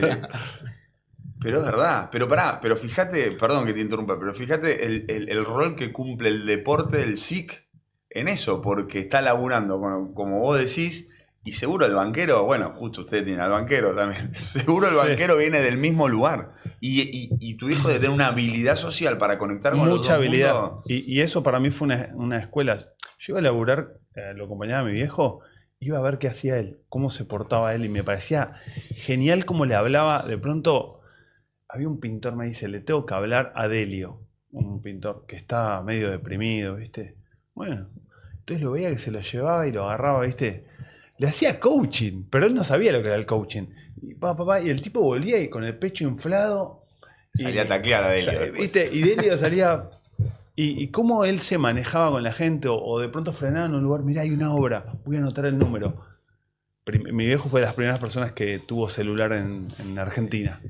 S1: Pero es verdad, pero pará, pero fíjate, perdón que te interrumpa, pero fíjate el rol que cumple el deporte del SIC en eso, porque está laburando, como vos decís, y seguro el banquero, bueno, justo usted tiene al banquero también, seguro el
S2: Sí.
S1: banquero viene del mismo lugar, y tu hijo de tener una habilidad social para conectar con los
S2: Mucha
S1: dos
S2: habilidad.
S1: mundos.
S2: Y eso para mí fue una escuela. Yo iba a laburar, lo acompañaba a mi viejo, iba a ver qué hacía él, cómo se portaba él, y me parecía genial cómo le hablaba. De pronto, había un pintor, me dice, le tengo que hablar a Delio, un pintor que está medio deprimido, ¿viste? Bueno, entonces lo veía que se lo llevaba y lo agarraba, ¿viste? Le hacía coaching, pero él no sabía lo que era el coaching. Y el tipo volvía y con el pecho inflado.
S1: Salía a taclear a Delio después.
S2: ¿Viste? Y Delio salía. Y cómo él se manejaba con la gente, o de pronto frenaba en un lugar, mirá, hay una obra, voy a anotar el número. Mi viejo fue de las primeras personas que tuvo celular en Argentina.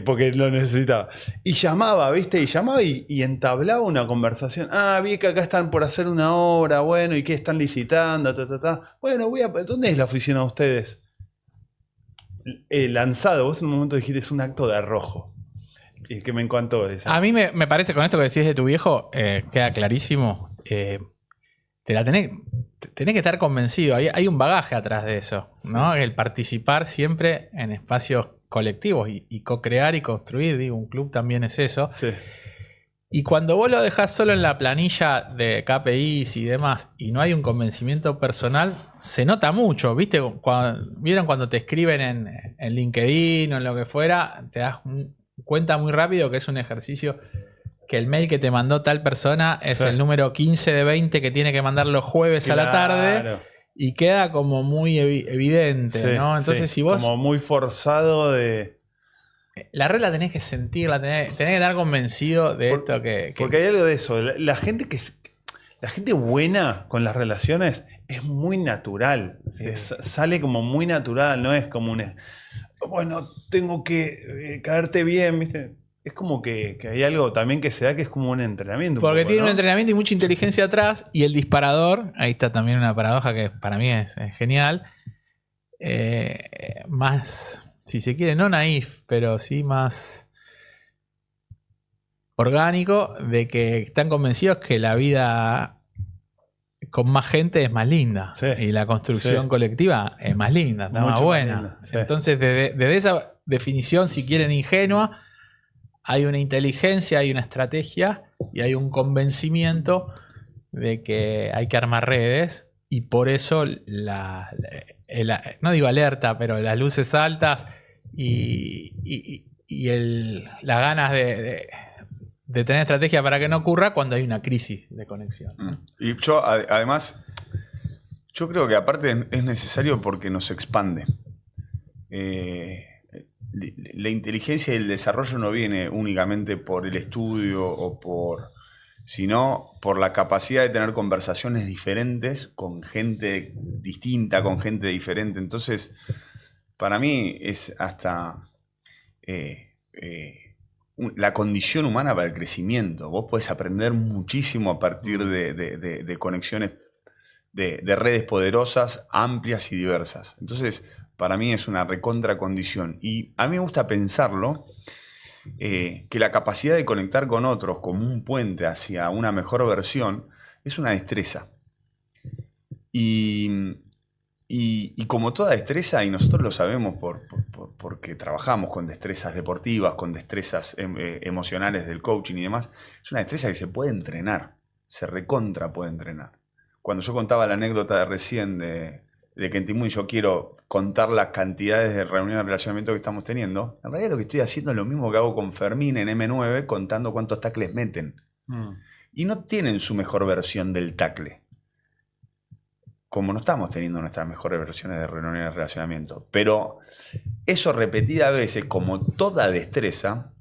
S2: Porque lo necesitaba. Y llamaba, ¿viste? Y llamaba y entablaba una conversación. Ah, vi que acá están por hacer una obra, bueno, ¿y qué están licitando? Ta, ta, ta. Bueno, ¿dónde es la oficina de ustedes? Lanzado, vos en un momento dijiste, es un acto de arrojo. Y que me encantó esa.
S3: A mí me parece, con esto que decís de tu viejo, queda clarísimo. Tenés que estar convencido. Hay un bagaje atrás de eso, ¿no? El participar siempre en espacios colectivos y co-crear y construir. Digo, un club también es eso.
S2: Sí.
S3: Y cuando vos lo dejás solo en la planilla de KPIs y demás, y no hay un convencimiento personal, se nota mucho. ¿Viste? ¿Vieron cuando te escriben en LinkedIn o en lo que fuera? Te das cuenta muy rápido que es un ejercicio, que el mail que te mandó tal persona es
S2: Sí.
S3: el número 15 de 20 que tiene que mandar los jueves a la tarde,
S2: Claro.
S3: y queda como muy evidente,
S2: Sí,
S3: ¿no? Entonces,
S2: sí.
S3: si vos...
S2: Como muy forzado de.
S3: La regla tenés que sentirla, tenés que estar convencido de esto que...
S2: Porque hay algo de eso. La gente la gente buena con las relaciones es muy natural.
S3: Sí.
S2: Sale como muy natural, no es como bueno, tengo que caerte bien, ¿viste? Es como que hay algo también que se da que es como un entrenamiento.
S3: Porque
S2: poco,
S3: tiene
S2: ¿no?
S3: un entrenamiento y mucha inteligencia atrás, y el disparador, ahí está también una paradoja que para mí es genial, más, si se quiere, no naif, pero sí más orgánico, de que están convencidos que la vida con más gente es más linda,
S2: Sí,
S3: y la construcción
S2: sí.
S3: colectiva es más linda, está
S2: Mucho
S3: más
S2: más
S3: buena.
S2: linda, sí.
S3: Entonces, desde esa definición, si quieren, ingenua, hay una inteligencia, hay una estrategia y hay un convencimiento de que hay que armar redes, y por eso no digo alerta, pero las luces altas y las ganas de tener estrategia para que no ocurra cuando hay una crisis de conexión.
S1: Y yo, además, yo creo que aparte es necesario porque nos expande. La inteligencia y el desarrollo no viene únicamente por el estudio sino por la capacidad de tener conversaciones diferentes con gente distinta, con gente diferente. Entonces, para mí es hasta la condición humana para el crecimiento. Vos podés aprender muchísimo a partir de conexiones, de redes poderosas, amplias y diversas. Entonces, para mí es una recontra condición. Y a mí me gusta pensarlo, que la capacidad de conectar con otros como un puente hacia una mejor versión es una destreza. Y como toda destreza, y nosotros lo sabemos porque trabajamos con destrezas deportivas, con destrezas emocionales del coaching y demás, es una destreza que se puede entrenar, se recontra puede entrenar. Cuando yo contaba la anécdota de recién de que en Timú yo quiero contar las cantidades de reuniones de relacionamiento que estamos teniendo, en realidad lo que estoy haciendo es lo mismo que hago con Fermín en M9, contando cuántos tacles meten. Y no tienen su mejor versión del tacle, como no estamos teniendo nuestras mejores versiones de reuniones de relacionamiento. Pero eso repetida veces, como toda destreza,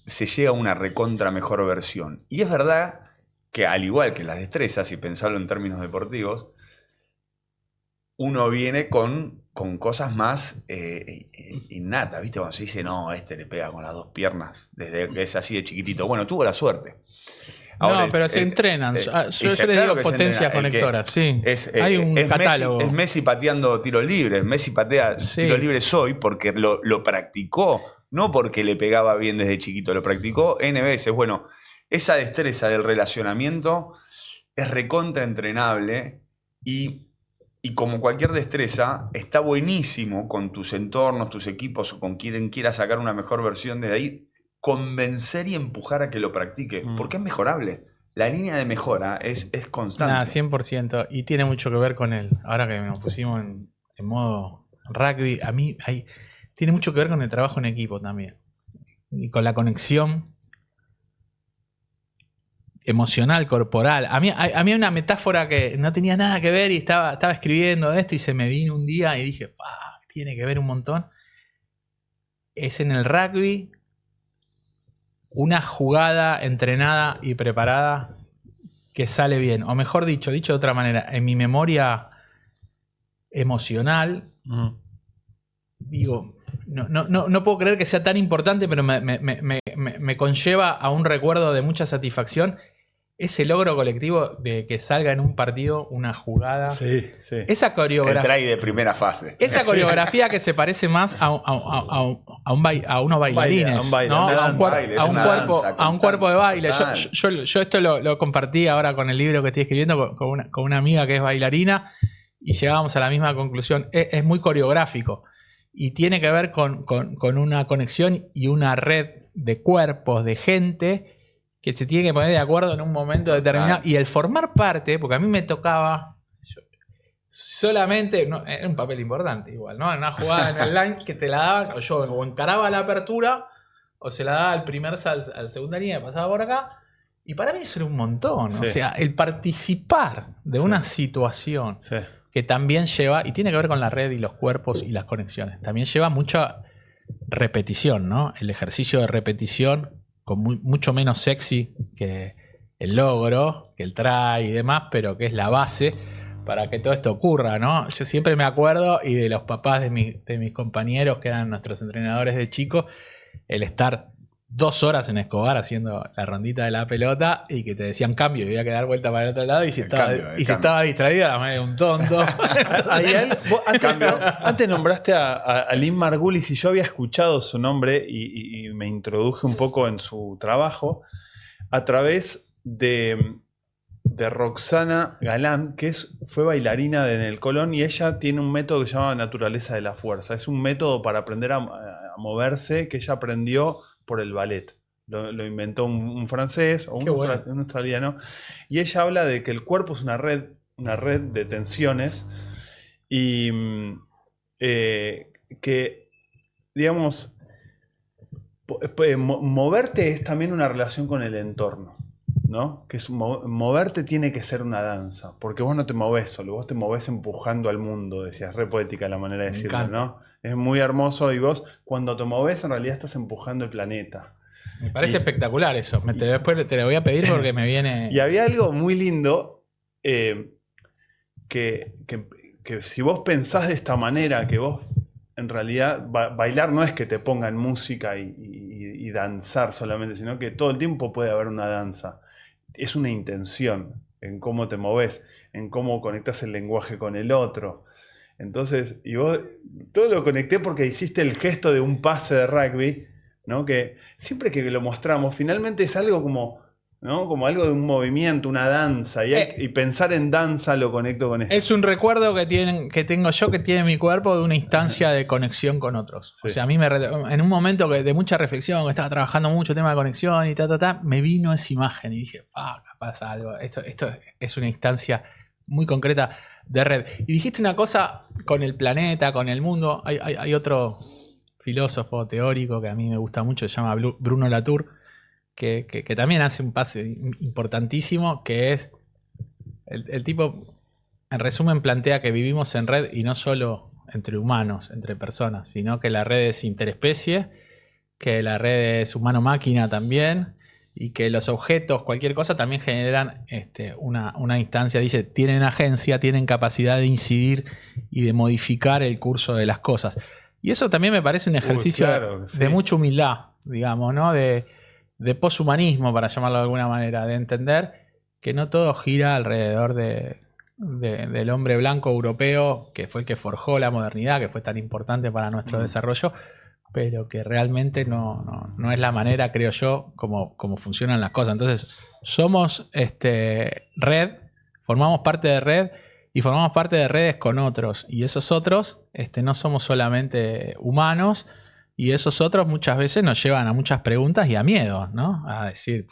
S1: se llega a una recontra mejor versión. Y es verdad que, al igual que las destrezas, y pensarlo en términos deportivos, uno viene con cosas más innatas, ¿viste? Cuando se dice, no, este le pega con las dos piernas, desde que es así de chiquitito. Bueno, tuvo la suerte. Ahora,
S3: no, pero se entrenan. Yo les digo potencias conectoras, sí. Hay un catálogo.
S1: Es Messi pateando tiros libres. Messi patea tiros libres hoy porque lo practicó, no porque le pegaba bien desde chiquito, lo practicó N veces. Bueno, esa destreza del relacionamiento es recontra entrenable y como cualquier destreza, está buenísimo con tus entornos, tus equipos o con quien quiera sacar una mejor versión de ahí, convencer y empujar a que lo practique, porque es mejorable. La línea de mejora es constante.
S3: Nada, 100%. Y tiene mucho que ver con ahora que nos pusimos en modo rugby, a mí tiene mucho que ver con el trabajo en equipo también. Y con la conexión emocional, corporal. A mí hay una metáfora que no tenía nada que ver y estaba escribiendo de esto y se me vino un día y dije, tiene que ver un montón. Es en el rugby una jugada entrenada y preparada que sale bien. O mejor dicho de otra manera, en mi memoria emocional, digo, no puedo creer que sea tan importante, pero me conlleva a un recuerdo de mucha satisfacción ese logro colectivo de que salga en un partido una jugada.
S2: Sí.
S3: Esa coreografía.
S1: El try de primera fase.
S3: Esa coreografía que se parece más a unos bailarines, ¿no? A un cuerpo de baile. Yo esto lo compartí ahora con el libro que estoy escribiendo con una amiga que es bailarina y llegábamos a la misma conclusión. Es muy coreográfico y tiene que ver con una conexión y una red de cuerpos, de gente que se tiene que poner de acuerdo en un momento determinado. Y el formar parte, porque a mí me tocaba solamente, era un papel importante igual, ¿no? En una jugada en el line que te la daban, o yo o encaraba la apertura, o se la daba al primer al segunda línea, pasaba por acá. Y para mí eso era un montón. Sí. O sea, el participar de una situación que también lleva, y tiene que ver con la red y los cuerpos y las conexiones, también lleva mucha repetición, ¿no? El ejercicio de repetición con mucho menos sexy que el logro, que el try y demás, pero que es la base para que todo esto ocurra, ¿no? Yo siempre me acuerdo, y de los papás de mis compañeros, que eran nuestros entrenadores de chicos, el estar 2 horas en Escobar haciendo la rondita de la pelota y que te decían cambio y había que dar vuelta para el otro lado y si estaba distraído la madre de un tonto.
S2: Antes nombraste a Lynn Margulis y yo había escuchado su nombre y me introduje un poco en su trabajo a través de Roxana Galán, que fue bailarina en el Colón, y ella tiene un método que se llama Naturaleza de la Fuerza. Es un método para aprender a moverse que ella aprendió por el ballet. Lo inventó un francés o un australiano. Y ella habla de que el cuerpo es una red de tensiones y que, digamos, moverte es también una relación con el entorno, ¿no? Que moverte tiene que ser una danza, porque vos no te movés solo, vos te movés empujando al mundo, decías, re poética la manera de decirlo, ¿no? Es muy hermoso y vos cuando te movés en realidad estás empujando el planeta.
S3: Me parece espectacular eso, después te lo voy a pedir porque me viene...
S2: Y había algo muy lindo que si vos pensás de esta manera, que vos en realidad bailar no es que te pongan música y danzar solamente, sino que todo el tiempo puede haber una danza. Es una intención en cómo te movés, en cómo conectás el lenguaje con el otro. Entonces, y vos todo lo conecté porque hiciste el gesto de un pase de rugby, ¿no? Que siempre que lo mostramos, finalmente es algo como, ¿no? Como algo de un movimiento, una danza. Y pensar en danza lo conecto con esto.
S3: Es un recuerdo que tengo yo, que tiene mi cuerpo, de una instancia de conexión con otros. Sí. O sea, a mí en un momento de mucha reflexión, que estaba trabajando mucho tema de conexión y me vino esa imagen y dije, pasa algo. Esto es una instancia muy concreta de red. Y dijiste una cosa con el planeta, con el mundo. Hay otro filósofo teórico que a mí me gusta mucho, se llama Bruno Latour, que también hace un pase importantísimo, que es el tipo, en resumen, plantea que vivimos en red y no solo entre humanos, entre personas, sino que la red es interespecie, que la red es humano-máquina también, y que los objetos, cualquier cosa, también generan una instancia, dice, tienen agencia, tienen capacidad de incidir y de modificar el curso de las cosas. Y eso también me parece un ejercicio de mucha humildad, digamos, ¿no? De de poshumanismo, para llamarlo de alguna manera, de entender que no todo gira alrededor del hombre blanco europeo, que fue el que forjó la modernidad, que fue tan importante para nuestro desarrollo, pero que realmente no es la manera, creo yo, como funcionan las cosas. Entonces, somos red, formamos parte de red y formamos parte de redes con otros. Y esos otros no somos solamente humanos, y esos otros muchas veces nos llevan a muchas preguntas y a miedos, ¿no? A decir,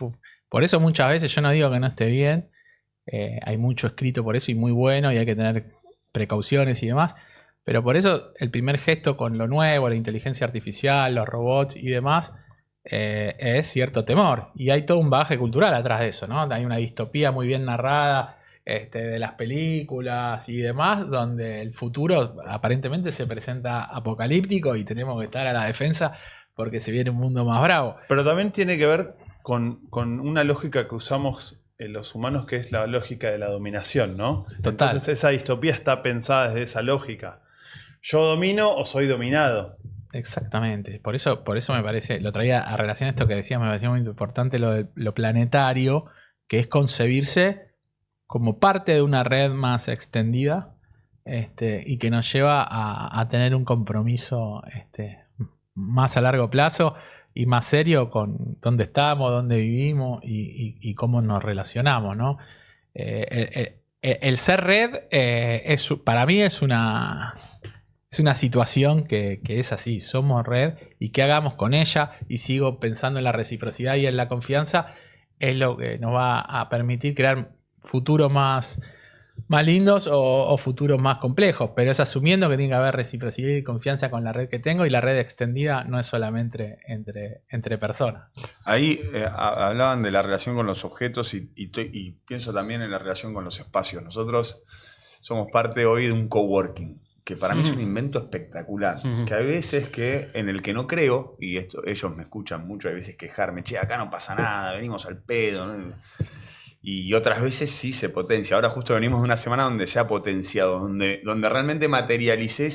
S3: por eso muchas veces yo no digo que no esté bien, hay mucho escrito por eso y muy bueno, y hay que tener precauciones y demás. Pero por eso el primer gesto con lo nuevo, la inteligencia artificial, los robots y demás, es cierto temor. Y hay todo un bagaje cultural atrás de eso, ¿no? Hay una distopía muy bien narrada de las películas y demás, donde el futuro aparentemente se presenta apocalíptico y tenemos que estar a la defensa porque se viene un mundo más bravo.
S2: Pero también tiene que ver con una lógica que usamos los humanos, que es la lógica de la dominación, ¿no?
S3: Total.
S2: Entonces esa distopía está pensada desde esa lógica. ¿Yo domino o soy dominado?
S3: Exactamente. Por eso me parece, lo traía a relación a esto que decías, me parecía muy importante lo planetario, que es concebirse como parte de una red más extendida, y que nos lleva a tener un compromiso más a largo plazo y más serio con dónde estamos, dónde vivimos y cómo nos relacionamos, ¿no? El ser red para mí es una situación que es así, somos red, y qué hagamos con ella, y sigo pensando en la reciprocidad y en la confianza, es lo que nos va a permitir crear futuros más lindos o futuros más complejos, pero es asumiendo que tiene que haber reciprocidad y confianza con la red que tengo, y la red extendida no es solamente entre personas.
S1: Ahí hablaban de la relación con los objetos y pienso también en la relación con los espacios. Nosotros somos parte hoy de un coworking, que para mí es un invento espectacular, que hay veces en el que no creo, y esto ellos me escuchan mucho, hay veces quejarme, che, acá no pasa nada, venimos al pedo, ¿no? Y otras veces sí se potencia. Ahora justo venimos de una semana donde se ha potenciado, donde realmente materialicé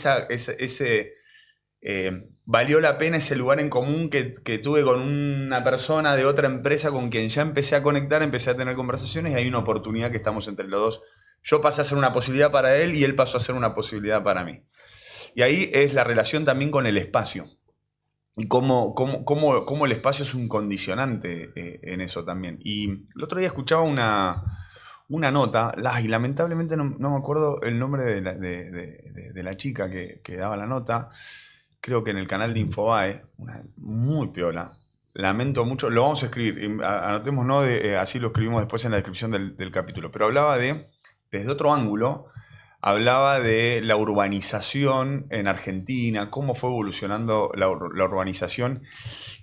S1: valió la pena ese lugar en común que tuve con una persona de otra empresa con quien ya empecé a conectar, empecé a tener conversaciones, y hay una oportunidad que estamos entre los dos. Yo pasé a ser una posibilidad para él y él pasó a ser una posibilidad para mí. Y ahí es la relación también con el espacio. Y cómo el espacio es un condicionante en eso también. Y el otro día escuchaba una nota, y lamentablemente no me acuerdo el nombre de la chica que daba la nota, creo que en el canal de Infobae, muy piola. Lamento mucho, lo vamos a escribir, anotemos, ¿no? Así lo escribimos después en la descripción del capítulo, pero hablaba desde otro ángulo, hablaba de la urbanización en Argentina, cómo fue evolucionando la urbanización,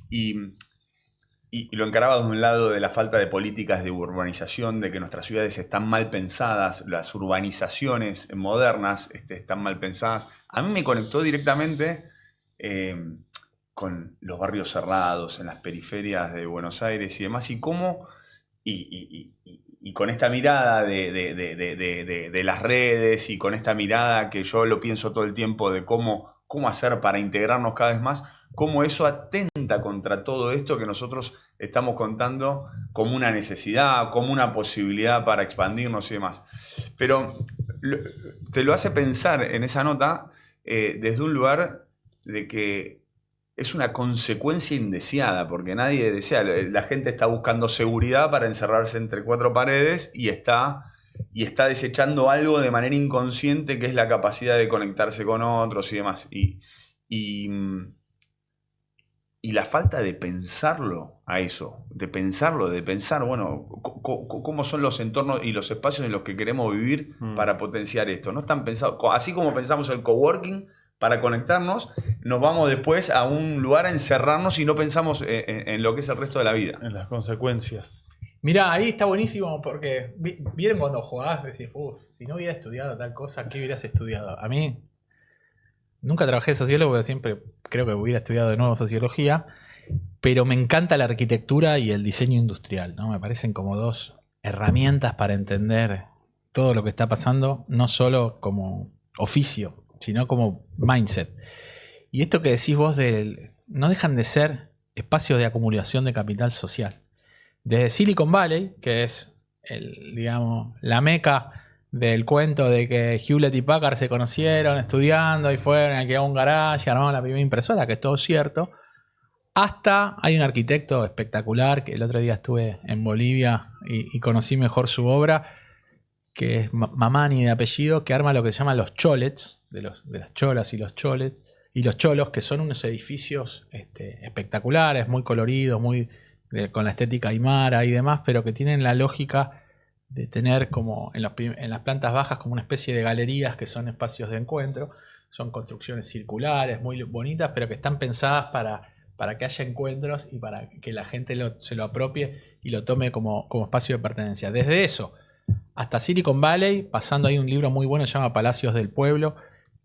S1: y lo encaraba de un lado de la falta de políticas de urbanización, de que nuestras ciudades están mal pensadas, las urbanizaciones modernas están mal pensadas. A mí me conectó directamente con los barrios cerrados, en las periferias de Buenos Aires y demás, y cómo... Y con esta mirada de las redes, y con esta mirada que yo lo pienso todo el tiempo de cómo hacer para integrarnos cada vez más, cómo eso atenta contra todo esto que nosotros estamos contando como una necesidad, como una posibilidad para expandirnos y demás. Pero te lo hace pensar en esa nota desde un lugar de que es una consecuencia indeseada, porque nadie desea. La gente está buscando seguridad para encerrarse entre cuatro paredes y está desechando algo de manera inconsciente, que es la capacidad de conectarse con otros y demás. Y la falta de pensarlo a eso, de pensar, bueno, cómo son los entornos y los espacios en los que queremos vivir para potenciar esto. No están pensados, así como pensamos el coworking, para conectarnos, nos vamos después a un lugar a encerrarnos y no pensamos en lo que es el resto de la vida.
S2: En las consecuencias.
S3: Mirá, ahí está buenísimo, porque ¿vieron cuando jugás? Decís, si no hubiera estudiado tal cosa, ¿qué hubieras estudiado? A mí, nunca trabajé de sociólogo, porque siempre creo que hubiera estudiado de nuevo sociología, pero me encanta la arquitectura y el diseño industrial, ¿no? Me parecen como dos herramientas para entender todo lo que está pasando, no solo como oficio, sino como mindset. Y esto que decís vos no dejan de ser espacios de acumulación de capital social. Desde Silicon Valley, que es digamos, la meca del cuento de que Hewlett y Packard se conocieron estudiando y fueron aquí a un garage y armaron la primera impresora, que es todo cierto, hasta hay un arquitecto espectacular que el otro día estuve en Bolivia y conocí mejor su obra, que es Mamani de apellido, que arma lo que se llama los cholets, de las cholas y los cholets, y los cholos, que son unos edificios espectaculares, muy coloridos, con la estética aymara y demás, pero que tienen la lógica de tener como en las plantas bajas como una especie de galerías que son espacios de encuentro. Son construcciones circulares, muy bonitas, pero que están pensadas para que haya encuentros y para que la gente se lo apropie y lo tome como espacio de pertenencia. Desde eso hasta Silicon Valley, pasando ahí un libro muy bueno que se llama Palacios del Pueblo,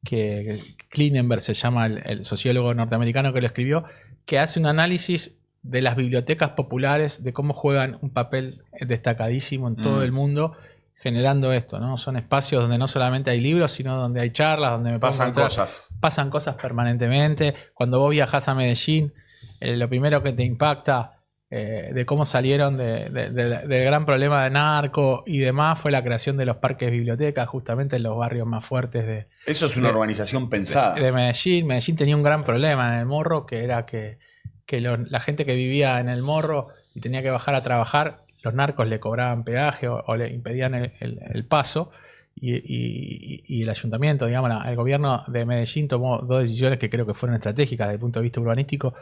S3: que Klinenberg se llama el sociólogo norteamericano que lo escribió, que hace un análisis de las bibliotecas populares, de cómo juegan un papel destacadísimo en todo el mundo, generando esto, ¿no? Son espacios donde no solamente hay libros, sino donde hay charlas, donde me
S1: pasan cosas.
S3: Pasan cosas permanentemente. Cuando vos viajás a Medellín, lo primero que te impacta de cómo salieron del gran problema de narco y demás fue la creación de los parques bibliotecas, justamente en los barrios más fuertes de...
S1: Eso es una urbanización pensada.
S3: De Medellín. Medellín tenía un gran problema en el Morro, que era que la gente que vivía en el Morro y tenía que bajar a trabajar, los narcos le cobraban peaje o le impedían el paso, y el ayuntamiento, digamos, el gobierno de Medellín tomó dos decisiones que creo que fueron estratégicas desde el punto de vista urbanístico.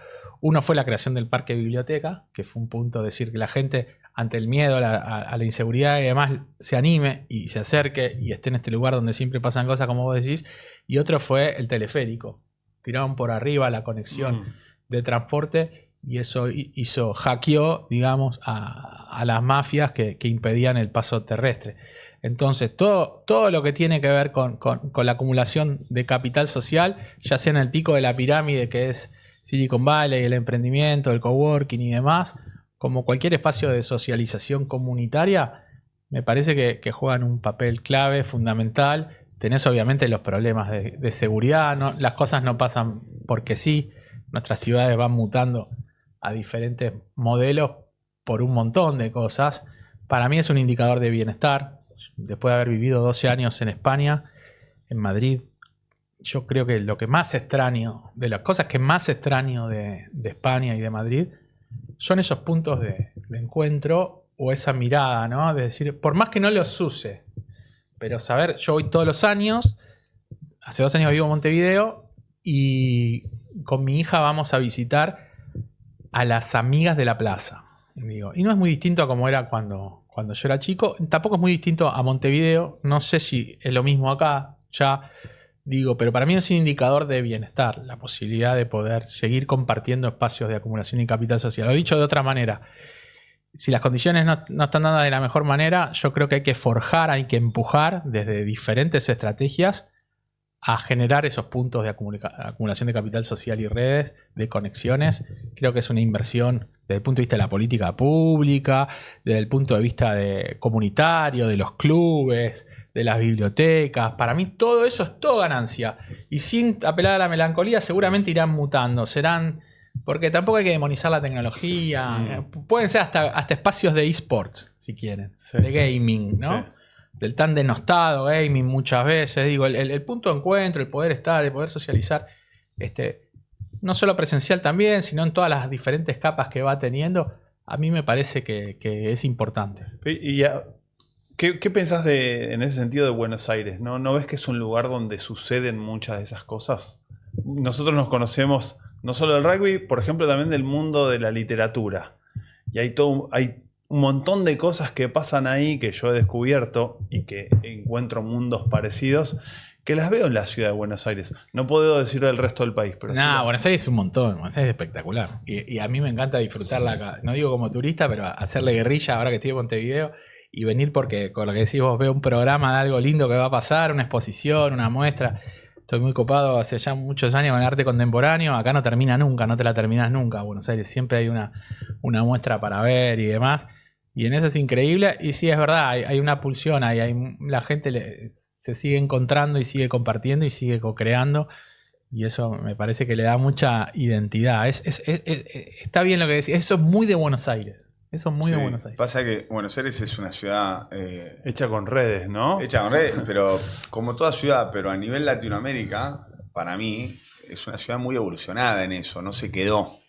S3: Uno fue la creación del parque biblioteca, que fue un punto de decir que la gente, ante el miedo a la inseguridad y demás, se anime y se acerque y esté en este lugar donde siempre pasan cosas, como vos decís. Y otro fue el teleférico. Tiraron por arriba la conexión de transporte y eso hackeó, digamos, a las mafias que impedían el paso terrestre. Entonces, todo lo que tiene que ver con la acumulación de capital social, ya sea en el pico de la pirámide, que es Silicon Valley, el emprendimiento, el coworking y demás, como cualquier espacio de socialización comunitaria, me parece que juegan un papel clave, fundamental. Tenés obviamente los problemas de seguridad, ¿no? Las cosas no pasan porque sí. Nuestras ciudades van mutando a diferentes modelos por un montón de cosas. Para mí es un indicador de bienestar. Después de haber vivido 12 años en España, en Madrid, yo creo que lo que más extraño, de las cosas que más extraño de España y de Madrid, son esos puntos de encuentro o esa mirada, ¿no? De decir, por más que no los use, pero saber, yo voy todos los años, hace 2 años vivo en Montevideo y con mi hija vamos a visitar a las amigas de la plaza. Digo, y no es muy distinto a como era cuando yo era chico. Tampoco es muy distinto a Montevideo. No sé si es lo mismo acá, ya digo, pero para mí es un indicador de bienestar, la posibilidad de poder seguir compartiendo espacios de acumulación y capital social. Lo he dicho de otra manera. Si las condiciones no están dadas de la mejor manera, yo creo que hay que forjar, hay que empujar desde diferentes estrategias a generar esos puntos de acumulación de capital social y redes, de conexiones. Creo que es una inversión desde el punto de vista de la política pública, desde el punto de vista comunitario, de los clubes, de las bibliotecas. Para mí todo eso es todo ganancia. Y sin apelar a la melancolía, seguramente irán mutando. Porque tampoco hay que demonizar la tecnología. Pueden ser hasta espacios de esports, si quieren, sí, de gaming, ¿no? Sí. Del tan denostado gaming muchas veces. Digo, el punto de encuentro, el poder estar, el poder socializar, no solo presencial también, sino en todas las diferentes capas que va teniendo, a mí me parece que es importante.
S2: ¿Qué pensás en ese sentido de Buenos Aires? ¿No ves que es un lugar donde suceden muchas de esas cosas? Nosotros nos conocemos no solo del rugby, por ejemplo, también del mundo de la literatura. Y hay un montón de cosas que pasan ahí que yo he descubierto y que encuentro mundos parecidos, que las veo en la ciudad de Buenos Aires. No puedo decir del resto del país, pero
S3: Buenos Aires es un montón. Buenos Aires es espectacular. Y a mí me encanta disfrutarla acá. No digo como turista, pero hacerle guerrilla ahora que estoy en Montevideo y venir porque, con lo que decís vos, veo un programa de algo lindo que va a pasar, una exposición, una muestra. Estoy muy copado hace ya muchos años con el arte contemporáneo. Acá no termina nunca, no te la terminás nunca. Buenos Aires siempre hay una muestra para ver y demás. Y en eso es increíble. Y sí, es verdad, hay una pulsión, la gente se sigue encontrando y sigue compartiendo y sigue co-creando. Y eso me parece que le da mucha identidad. Está bien lo que decís. Eso es muy de Buenos Aires. Eso es muy de Buenos Aires.
S1: Pasa que Buenos Aires es una ciudad...
S2: hecha con redes, ¿no?
S1: hecha con redes, pero como toda ciudad, pero a nivel Latinoamérica, para mí, es una ciudad muy evolucionada en eso, no se quedó.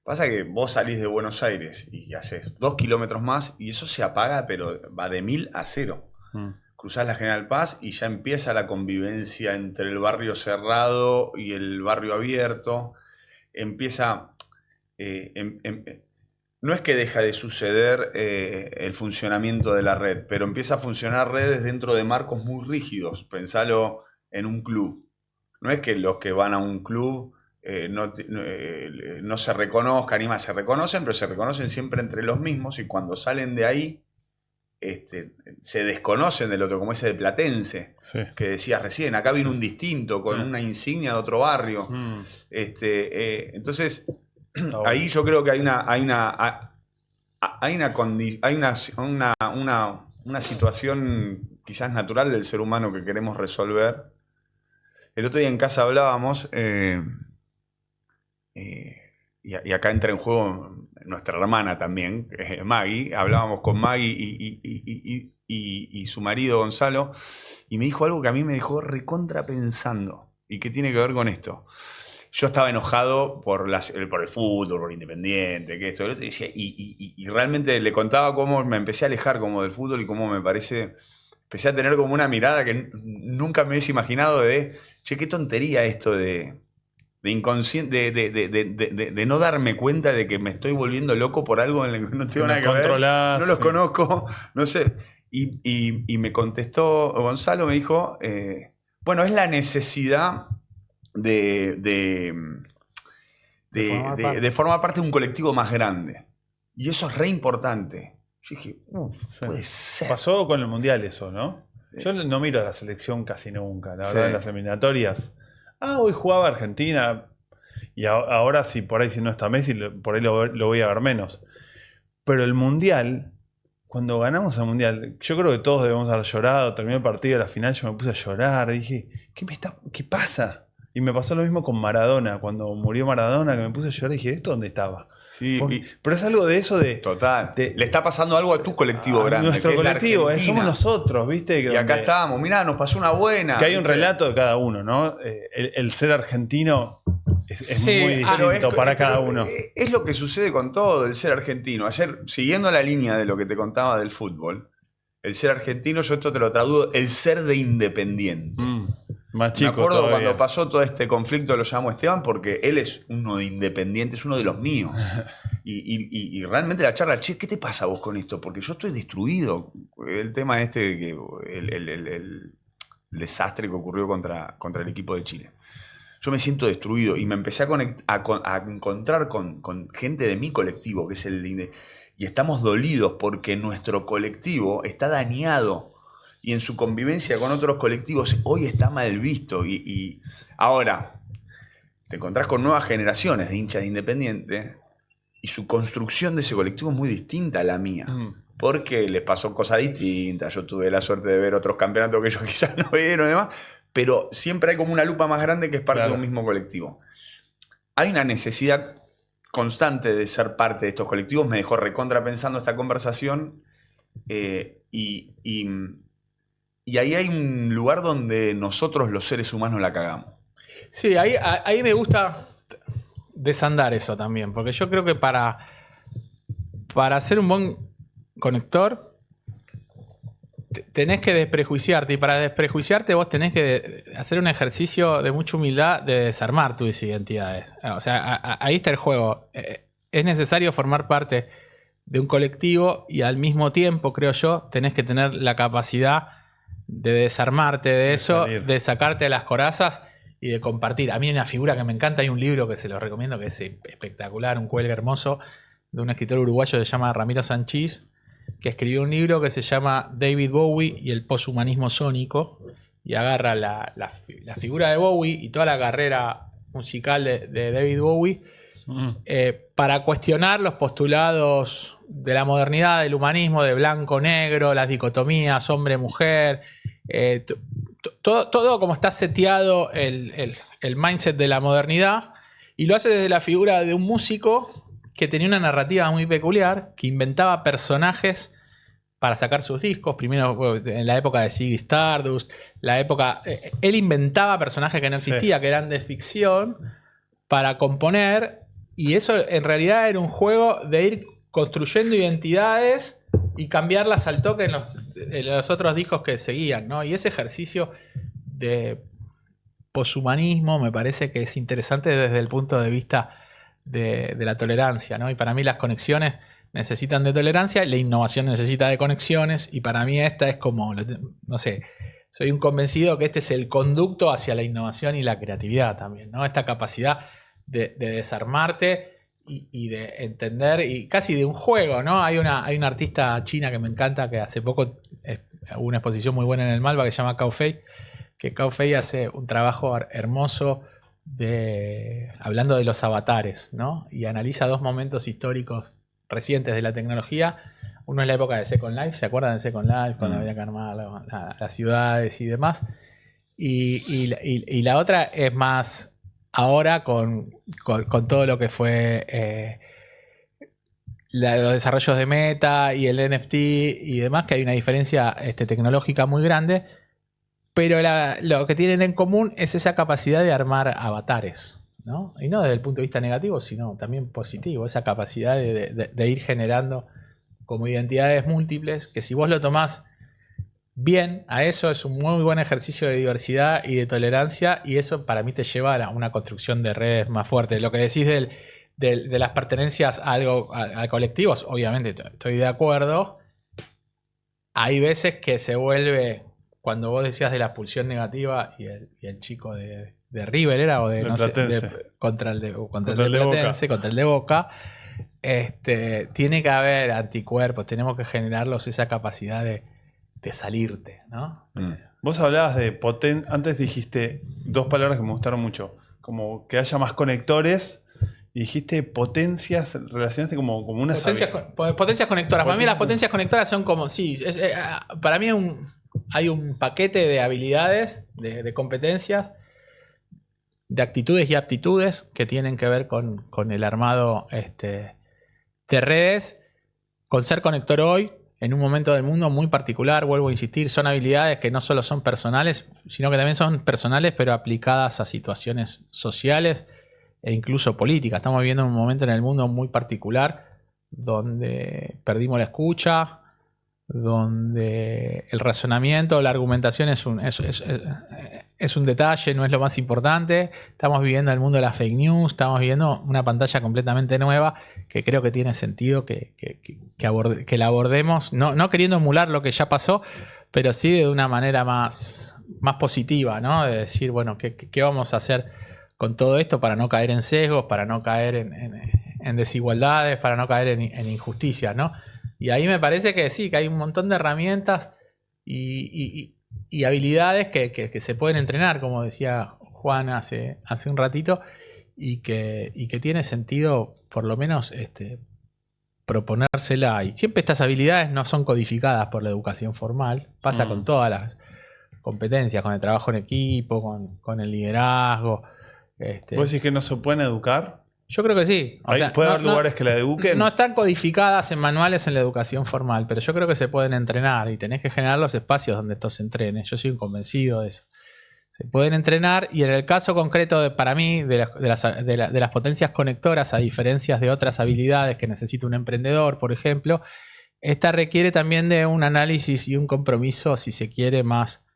S1: Pasa que vos salís de Buenos Aires y haces 2 kilómetros más y eso se apaga, pero va de 1000 a 0. Cruzás la General Paz y ya empieza la convivencia entre el barrio cerrado y el barrio abierto. Empieza... no es que deja de suceder el funcionamiento de la red, pero empieza a funcionar redes dentro de marcos muy rígidos. Pensalo en un club. No es que los que van a un club no se reconozcan y más, se reconocen, pero se reconocen siempre entre los mismos y cuando salen de ahí se desconocen del otro, como ese de Platense, que decías recién, acá vino un distinto con una insignia de otro barrio. Entonces, ahí yo creo que hay una situación quizás natural del ser humano que queremos resolver. El otro día en casa hablábamos, y acá entra en juego nuestra hermana también, Maggie. Hablábamos con Maggie y su marido Gonzalo, y me dijo algo que a mí me dejó recontra pensando, y que tiene que ver con esto. Yo estaba enojado por el fútbol, por Independiente, que esto, y, decía, y realmente le contaba cómo me empecé a alejar como del fútbol y cómo me parece... Empecé a tener como una mirada que nunca me hubiese imaginado de, che, qué tontería esto de inconsciente, de no darme cuenta de que me estoy volviendo loco por algo en el que no tengo nada que ver, no los conozco, no sé. Y me contestó Gonzalo, me dijo, bueno, es la necesidad de formar parte de un colectivo más grande. Y eso es re importante. Yo dije, puede ser.
S2: Pasó con el Mundial eso, ¿no? Yo no miro a la selección casi nunca. La verdad, en las eliminatorias. Hoy jugaba Argentina. Y ahora sí, por ahí si no está Messi, por ahí lo voy a ver menos. Pero el Mundial, cuando ganamos el Mundial, yo creo que todos debemos haber llorado. Terminó el partido, a la final yo me puse a llorar. Dije, ¿qué pasa? Y me pasó lo mismo con Maradona. Cuando murió Maradona, que me puse a llorar, dije, ¿esto dónde estaba?
S1: Sí,
S2: pero es algo de eso de...
S1: Total. Le está pasando algo a tu colectivo grande.
S2: Nuestro colectivo, somos nosotros, ¿viste?
S1: Y acá estamos, mirá, nos pasó una buena.
S2: Que hay un relato de cada uno, ¿no? El ser argentino es muy distinto para cada uno.
S1: Es lo que sucede con todo, el ser argentino. Ayer, siguiendo la línea de lo que te contaba del fútbol, el ser argentino, yo esto te lo traduzco, el ser de Independiente.
S2: Más chico.
S1: Me acuerdo
S2: todavía.
S1: cuando pasó todo este conflicto, lo llamo Esteban, porque él es uno de Independiente, es uno de los míos. Y realmente la charla, che, ¿qué te pasa vos con esto? Porque yo estoy destruido. El tema que el desastre que ocurrió contra el equipo de Chile. Yo me siento destruido y me empecé a encontrar con gente de mi colectivo, que es el de y estamos dolidos porque nuestro colectivo está dañado. Y en su convivencia con otros colectivos hoy está mal visto. Y ahora te encontrás con nuevas generaciones de hinchas de Independiente y su construcción de ese colectivo es muy distinta a la mía. Porque les pasó cosas distintas. Yo tuve la suerte de ver otros campeonatos que ellos quizás no vieron y demás. Pero siempre hay como una lupa más grande que es parte de un mismo colectivo. Hay una necesidad constante de ser parte de estos colectivos. Me dejó recontra pensando esta conversación. Y ahí hay un lugar donde nosotros los seres humanos la cagamos.
S3: Sí, ahí me gusta desandar eso también, porque yo creo que para ser un buen conector tenés que desprejuiciarte, y para desprejuiciarte vos tenés que hacer un ejercicio de mucha humildad de desarmar tus identidades. O sea, ahí está el juego. Es necesario formar parte de un colectivo y al mismo tiempo, creo yo, tenés que tener la capacidad de desarmarte de eso, salir, de sacarte de las corazas y de compartir. A mí hay una figura que me encanta, hay un libro que se lo recomiendo que es espectacular, un cuelgue hermoso, de un escritor uruguayo que se llama Ramiro Sanchís, que escribió un libro que se llama David Bowie y el poshumanismo sónico, y agarra la figura de Bowie y toda la carrera musical de David Bowie para cuestionar los postulados de la modernidad, del humanismo, de blanco-negro, las dicotomías hombre-mujer, todo como está seteado el mindset de la modernidad, y lo hace desde la figura de un músico que tenía una narrativa muy peculiar, que inventaba personajes para sacar sus discos. Primero en la época de Ziggy Stardust, él inventaba personajes que no existían, que eran de ficción, para componer, y eso en realidad era un juego de ir construyendo identidades y cambiarlas al toque en los otros discos que seguían, ¿no? Y ese ejercicio de poshumanismo me parece que es interesante desde el punto de vista de la tolerancia, ¿no? Y para mí las conexiones necesitan de tolerancia y la innovación necesita de conexiones, y para mí esta es como, no sé, soy un convencido que este es el conducto hacia la innovación y la creatividad también, ¿no? Esta capacidad de desarmarte y de entender, y casi de un juego, ¿no? Hay una artista china que me encanta, que hace poco hubo una exposición muy buena en el Malva, que se llama Cao Fei, que Cao Fei hace un trabajo hermoso hablando de los avatares, ¿no? Y analiza dos momentos históricos recientes de la tecnología. Uno es la época de Second Life, ¿se acuerdan de Second Life? Cuando había que armar las ciudades y demás. Y la otra es más ahora con todo lo que fue los desarrollos de Meta y el NFT y demás, que hay una diferencia tecnológica muy grande, pero lo que tienen en común es esa capacidad de armar avatares, ¿no? Y no desde el punto de vista negativo, sino también positivo, esa capacidad de ir generando como identidades múltiples, que si vos lo tomás bien a eso, es un muy buen ejercicio de diversidad y de tolerancia, y eso para mí te lleva a una construcción de redes más fuerte. Lo que decís de las pertenencias a colectivos, obviamente estoy de acuerdo. Hay veces que se vuelve, cuando vos decías de la expulsión negativa y el chico de River era, o de no sé, contra el de Platense, contra el de Boca, tiene que haber anticuerpos, tenemos que generarlos, esa capacidad de salirte, ¿no?
S2: Vos hablabas de antes dijiste dos palabras que me gustaron mucho, como que haya más conectores, y dijiste potencias, relacionaste como una
S3: potencias conectoras. Para mí las potencias conectoras son como, sí, para mí hay un paquete de habilidades, de competencias, de actitudes y aptitudes que tienen que ver con el armado de redes, con ser conector hoy, en un momento del mundo muy particular. Vuelvo a insistir, son habilidades que no solo son personales, sino que también son personales, pero aplicadas a situaciones sociales e incluso políticas. Estamos viviendo un momento en el mundo muy particular donde perdimos la escucha, donde el razonamiento, la argumentación es un detalle, no es lo más importante. Estamos viviendo el mundo de las fake news, estamos viviendo una pantalla completamente nueva que creo que tiene sentido que la abordemos, no queriendo emular lo que ya pasó, pero sí de una manera más positiva, ¿no? De decir, bueno, ¿qué vamos a hacer con todo esto para no caer en sesgos, para no caer en desigualdades, para no caer en injusticias, ¿no? Y ahí me parece que sí, que hay un montón de herramientas y habilidades que se pueden entrenar, como decía Juan hace un ratito, y que tiene sentido por lo menos proponérsela. Y siempre estas habilidades no son codificadas por la educación formal, pasa con todas las competencias, con el trabajo en equipo, con el liderazgo.
S2: ¿Vos decís que no se pueden educar?
S3: Yo creo que sí.
S2: ¿Puede haber lugares que la eduquen?
S3: No están codificadas en manuales en la educación formal, pero yo creo que se pueden entrenar y tenés que generar los espacios donde esto se entrene. Yo soy un convencido de eso. Se pueden entrenar, y en el caso concreto para mí de las potencias conectoras, a diferencia de otras habilidades que necesita un emprendedor, por ejemplo, esta requiere también de un análisis y un compromiso, si se quiere, más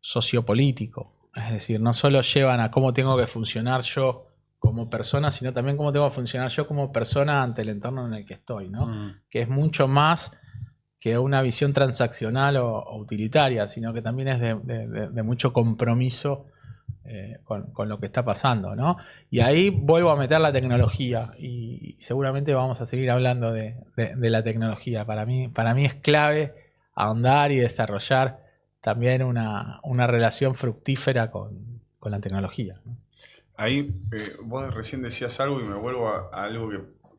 S3: sociopolítico. Es decir, no solo llevan a cómo tengo que funcionar yo como persona, sino también cómo tengo que funcionar yo como persona ante el entorno en el que estoy, ¿no? Que es mucho más que una visión transaccional o utilitaria, sino que también es de mucho compromiso con lo que está pasando, ¿no? Y ahí vuelvo a meter la tecnología, y seguramente vamos a seguir hablando de la tecnología. Para mí es clave ahondar y desarrollar también una relación fructífera con la tecnología, ¿no?
S1: Ahí vos recién decías algo y me vuelvo a algo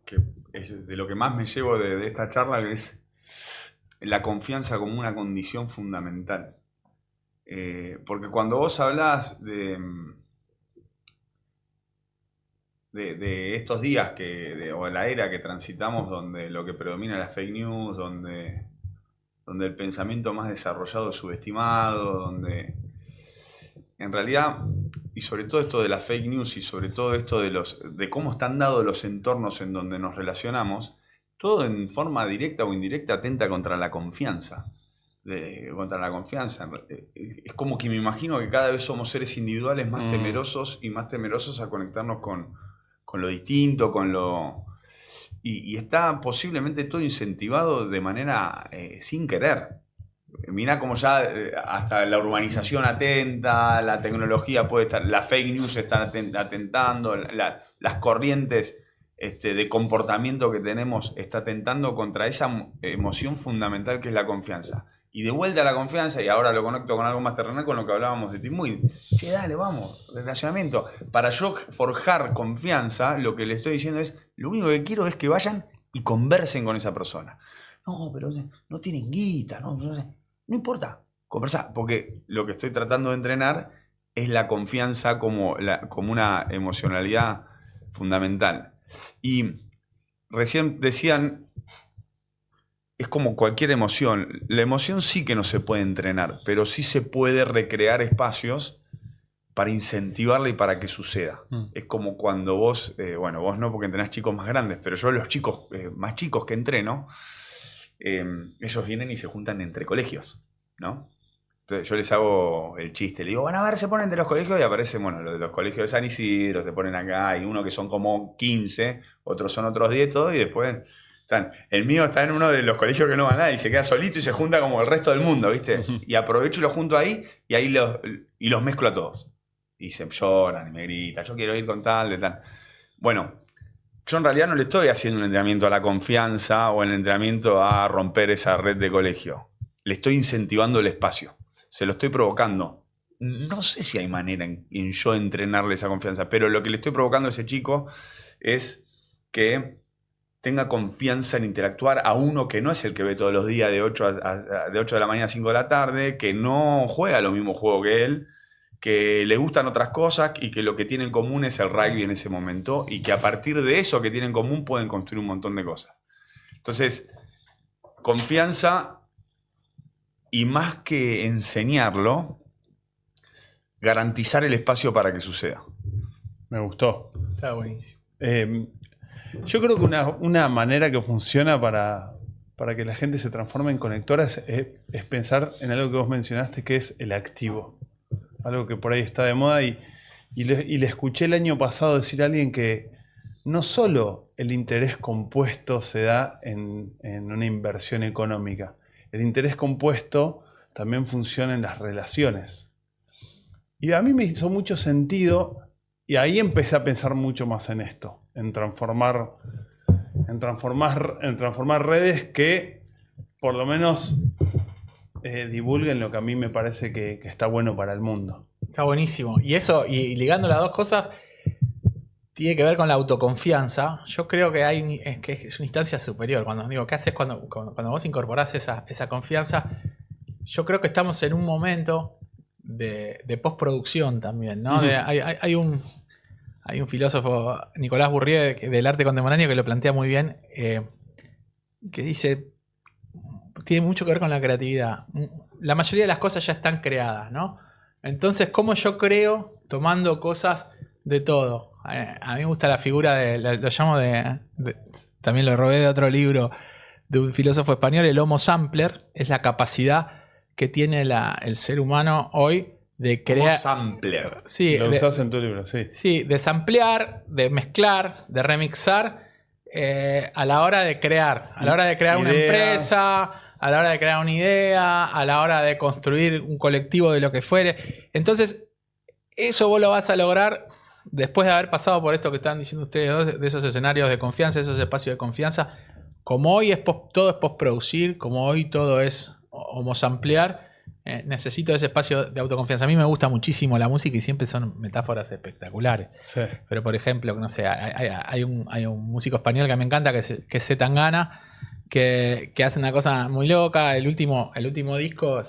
S1: que es de lo que más me llevo de esta charla, que es la confianza como una condición fundamental. Porque cuando vos hablás de estos días o la era que transitamos donde lo que predomina es la fake news, donde el pensamiento más desarrollado es subestimado, donde en realidad, y sobre todo esto de la fake news y sobre todo esto de cómo están dados los entornos en donde nos relacionamos, todo en forma directa o indirecta atenta contra la confianza. Contra la confianza. Es como que me imagino que cada vez somos seres individuales más temerosos y más temerosos a conectarnos con lo distinto, y está posiblemente todo incentivado de manera sin querer. Mirá cómo ya hasta la urbanización atenta, la tecnología puede estar, la fake news están atentando, las corrientes de comportamiento que tenemos está atentando contra esa emoción fundamental que es la confianza. Y de vuelta a la confianza, y ahora lo conecto con algo más terrenal, con lo que hablábamos de Tim Muy. Che, dale, vamos, relacionamiento. Para yo forjar confianza, lo que le estoy diciendo es, lo único que quiero es que vayan y conversen con esa persona. No, pero no tienen guita, no importa, conversar, porque lo que estoy tratando de entrenar es la confianza como una emocionalidad fundamental. Y recién decían, es como cualquier emoción. La emoción sí que no se puede entrenar, pero sí se puede recrear espacios para incentivarla y para que suceda. Es como cuando vos, vos no porque entrenás chicos más grandes, pero yo los chicos más chicos que entreno, ellos vienen y se juntan entre colegios, ¿no? Entonces yo les hago el chiste, le digo, van a ver, se ponen entre los colegios y aparecen, los de los colegios de San Isidro, se ponen acá, hay uno que son como 15, otros son otros 10, todo, y después el mío está en uno de los colegios que no va nadie y se queda solito y se junta como el resto del mundo, ¿viste? Y aprovecho y los junto ahí y ahí los mezclo a todos. Y se lloran y me gritan, yo quiero ir con tal, de tal. Bueno, yo en realidad no le estoy haciendo un entrenamiento a la confianza o el entrenamiento a romper esa red de colegio. Le estoy incentivando el espacio. Se lo estoy provocando. No sé si hay manera en yo entrenarle esa confianza, pero lo que le estoy provocando a ese chico es que tenga confianza en interactuar a uno que no es el que ve todos los días de 8 de la mañana a 5 de la tarde, que no juega lo mismo juego que él, que le gustan otras cosas y que lo que tiene en común es el rugby en ese momento y que a partir de eso que tienen en común pueden construir un montón de cosas. Entonces, confianza y más que enseñarlo, garantizar el espacio para que suceda.
S2: Me gustó.
S3: Está buenísimo.
S2: Yo creo que una manera que funciona para que la gente se transforme en conectora es pensar en algo que vos mencionaste, que es el activo. Algo que por ahí está de moda y le escuché el año pasado decir a alguien que no solo el interés compuesto se da en una inversión económica, el interés compuesto también funciona en las relaciones. Y a mí me hizo mucho sentido y ahí empecé a pensar mucho más en esto, en transformar redes que por lo menos divulguen lo que a mí me parece que está bueno para el mundo.
S3: Está buenísimo. Y eso, y ligando las dos cosas, tiene que ver con la autoconfianza. Yo creo que es una instancia superior. Cuando digo, ¿qué haces cuando vos incorporás esa confianza? Yo creo que estamos en un momento de postproducción también, ¿no? Hay un filósofo, Nicolás Bourdieu, del arte contemporáneo, que lo plantea muy bien, que dice, tiene mucho que ver con la creatividad. La mayoría de las cosas ya están creadas, ¿no? Entonces, ¿cómo yo creo tomando cosas de todo? A mí me gusta la figura lo llamo también lo robé de otro libro de un filósofo español, el Homo Sampler, es la capacidad que tiene el ser humano hoy de crear.
S1: Homo Sampler.
S3: Sí,
S2: lo usás en tu libro, sí.
S3: Sí, de samplear, de mezclar, de remixar a la hora de crear. A la hora de crear una empresa, a la hora de crear una idea, a la hora de construir un colectivo de lo que fuere. Entonces, eso vos lo vas a lograr después de haber pasado por esto que están diciendo ustedes dos, de esos escenarios de confianza, esos espacios de confianza. Como hoy todo es postproducir, como hoy todo es homosamplear, necesito ese espacio de autoconfianza. A mí me gusta muchísimo la música y siempre son metáforas espectaculares. Sí. Pero, por ejemplo, no sé, hay un músico español que me encanta, que es C. Tangana, que hace una cosa muy loca. El último disco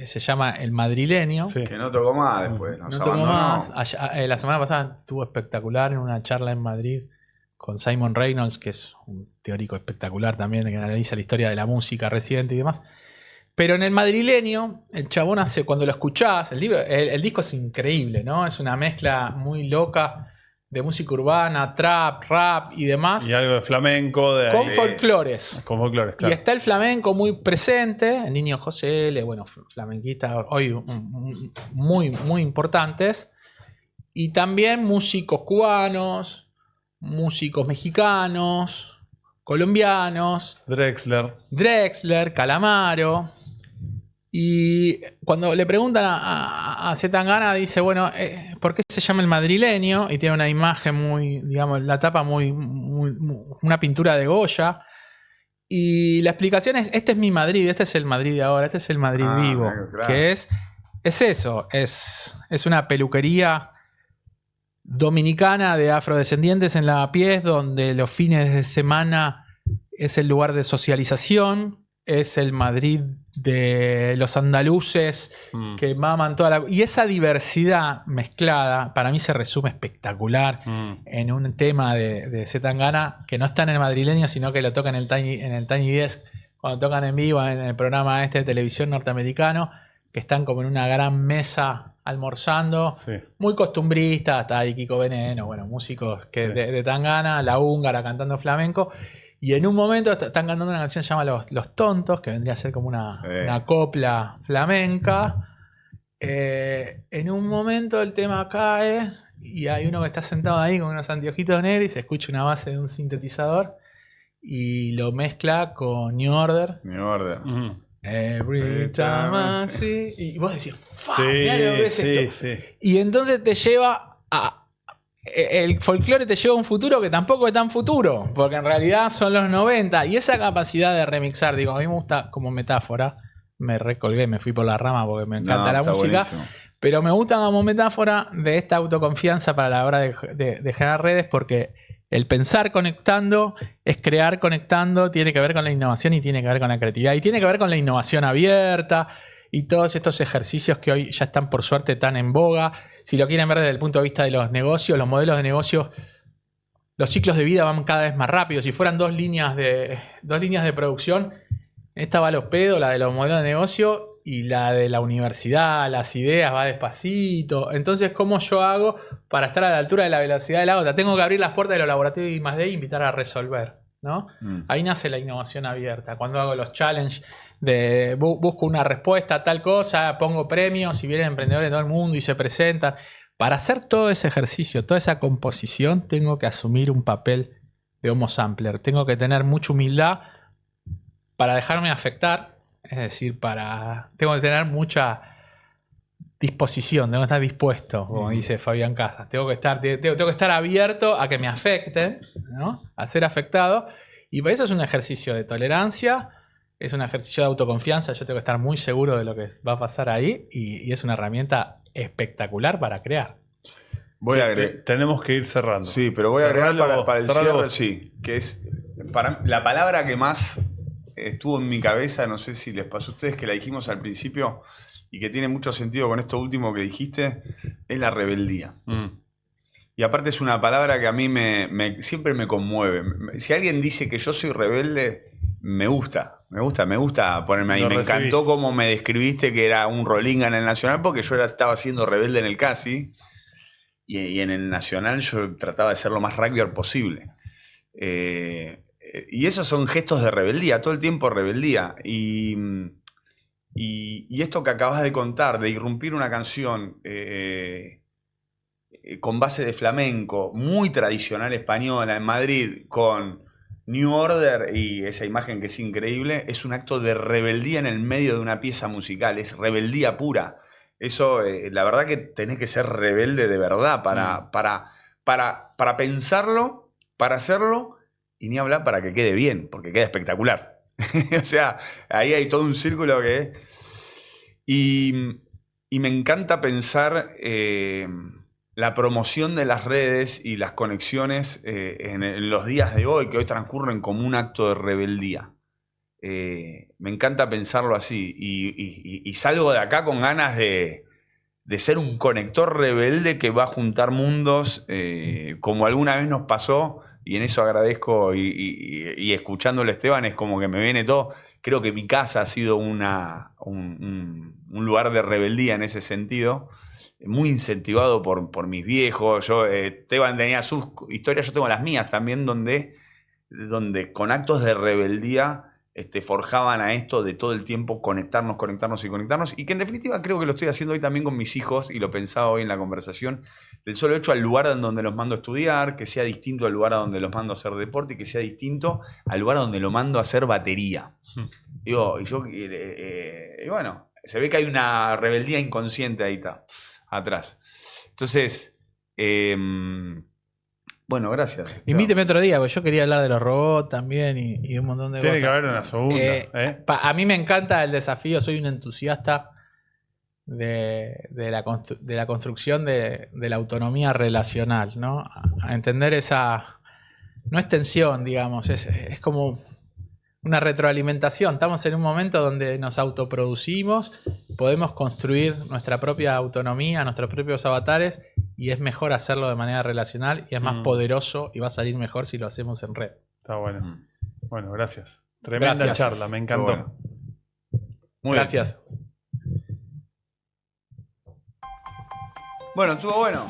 S3: se llama El Madrileño.
S2: Sí.
S1: Que no tocó más después.
S3: No tocó más. La semana pasada estuvo espectacular en una charla en Madrid con Simon Reynolds, que es un teórico espectacular también, que analiza la historia de la música reciente y demás. Pero en El Madrileño, el chabón hace, cuando lo escuchás, el disco es increíble, ¿no? Es una mezcla muy loca de música urbana, trap, rap y demás.
S2: Y algo de flamenco.
S3: Con folclores.
S2: Con folclores, claro.
S3: Y está el flamenco muy presente, el Niño José L, bueno, flamenquistas hoy muy, muy importantes. Y también músicos cubanos, músicos mexicanos, colombianos, Drexler, Calamaro. Y cuando le preguntan a Zetangana, dice, bueno, ¿por qué se llama El Madrileño? Y tiene una imagen muy, digamos, la tapa muy una pintura de Goya. Y la explicación es, este es mi Madrid, este es el Madrid de ahora, este es el Madrid vivo.
S1: Claro.
S3: Que es eso, es una peluquería dominicana de afrodescendientes en Lavapiés, donde los fines de semana es el lugar de socialización, es el Madrid de los andaluces que maman toda la... Y esa diversidad mezclada, para mí se resume espectacular en un tema de Zetangana, que no está en El Madrileño, sino que lo toca en el Tiny Desk, cuando tocan en vivo en el programa de televisión norteamericano, que están como en una gran mesa almorzando, sí. Muy costumbrista, está ahí Kiko Veneno, bueno, músicos que sí. de Tangana, la húngara cantando flamenco, y en un momento están cantando una canción que se llama Los Tontos, que vendría a ser como una copla flamenca. En un momento el tema cae y hay uno que está sentado ahí con unos anteojitos negros y se escucha una base de un sintetizador y lo mezcla con New Order.
S1: New Order.
S3: Every time I see. Y vos decís, ¡fuck! Mirá lo que es esto. Sí. Y entonces te lleva a. El folclore te lleva a un futuro que tampoco es tan futuro, porque en realidad son los 90. Y esa capacidad de remixar, digo, a mí me gusta como metáfora. Me recolgué, me fui por la rama porque me encanta la música. Buenísimo. Pero me gusta como metáfora de esta autoconfianza para la hora de generar redes, porque el pensar conectando es crear conectando, tiene que ver con la innovación y tiene que ver con la creatividad y tiene que ver con la innovación abierta y todos estos ejercicios que hoy ya están por suerte tan en boga. Si lo quieren ver desde el punto de vista de los negocios, los modelos de negocios, los ciclos de vida van cada vez más rápidos. Si fueran dos líneas de producción, esta va a los pedos, la de los modelos de negocio, y la de la universidad, las ideas, va despacito. Entonces, ¿cómo yo hago para estar a la altura de la velocidad de la otra? Tengo que abrir las puertas de los laboratorios de I+D e invitar a resolver, ¿no? Ahí nace la innovación abierta. Cuando hago los challenges de busco una respuesta a tal cosa, pongo premios y vienen emprendedores de todo el mundo y se presentan. Para hacer todo ese ejercicio, toda esa composición, tengo que asumir un papel de Homo Sampler. Tengo que tener mucha humildad para dejarme afectar. Es decir, tengo que tener mucha disposición, tengo que estar dispuesto, como dice Fabián Casas. Tengo que estar abierto a que me afecten, ¿no? A ser afectado. Y por eso es un ejercicio de tolerancia, es un ejercicio de autoconfianza. Yo tengo que estar muy seguro de lo que va a pasar ahí y es una herramienta espectacular para crear.
S2: Tenemos que ir cerrando.
S1: Sí, pero voy a agregar para el cierre, sí, que es la palabra que más estuvo en mi cabeza, no sé si les pasó a ustedes, que la dijimos al principio y que tiene mucho sentido con esto último que dijiste, es la rebeldía. Y aparte es una palabra que a mí siempre me conmueve. Si alguien dice que yo soy rebelde, me gusta ponerme ahí. Me encantó cómo me describiste que era un rolinga en el Nacional, porque yo estaba siendo rebelde en el Casi y en el Nacional yo trataba de ser lo más rugby posible. Y esos son gestos de rebeldía, todo el tiempo rebeldía. Y esto que acabas de contar, de irrumpir una canción con base de flamenco, muy tradicional española, en Madrid, con New Order y esa imagen que es increíble, es un acto de rebeldía en el medio de una pieza musical, es rebeldía pura. Eso, la verdad que tenés que ser rebelde de verdad para pensarlo, para hacerlo, y ni hablar para que quede bien, porque queda espectacular. O sea, ahí hay todo un círculo que... Y me encanta pensar la promoción de las redes y las conexiones en los días de hoy, que hoy transcurren como un acto de rebeldía. Me encanta pensarlo así. Y salgo de acá con ganas de ser un conector rebelde que va a juntar mundos, como alguna vez nos pasó, y en eso agradezco, y escuchándole a Esteban es como que me viene todo. Creo que mi casa ha sido un lugar de rebeldía en ese sentido, muy incentivado por mis viejos. Esteban tenía sus historias, yo tengo las mías también, donde con actos de rebeldía forjaban a esto de todo el tiempo conectarnos, y que en definitiva creo que lo estoy haciendo hoy también con mis hijos, y lo pensaba hoy en la conversación, del solo hecho al lugar en donde los mando a estudiar, que sea distinto al lugar a donde los mando a hacer deporte, y que sea distinto al lugar donde lo mando a hacer batería. Y bueno, se ve que hay una rebeldía inconsciente ahí atrás. Entonces, bueno, gracias.
S3: Invíteme otro día, porque yo quería hablar de los robots también y de un montón de
S2: Tiene
S3: cosas.
S2: que haber una segunda.
S3: A mí me encanta el desafío, soy un entusiasta de la construcción de la autonomía relacional, ¿no? A entender esa... No es tensión, digamos, es como una retroalimentación. Estamos en un momento donde nos autoproducimos, podemos construir nuestra propia autonomía, nuestros propios avatares, y es mejor hacerlo de manera relacional y es más poderoso y va a salir mejor si lo hacemos en red.
S2: Está bueno. Bueno, gracias. Tremenda
S3: Gracias.
S2: charla, me encantó.
S1: Bueno. Muy
S3: Gracias.
S1: bien. Bueno, estuvo bueno.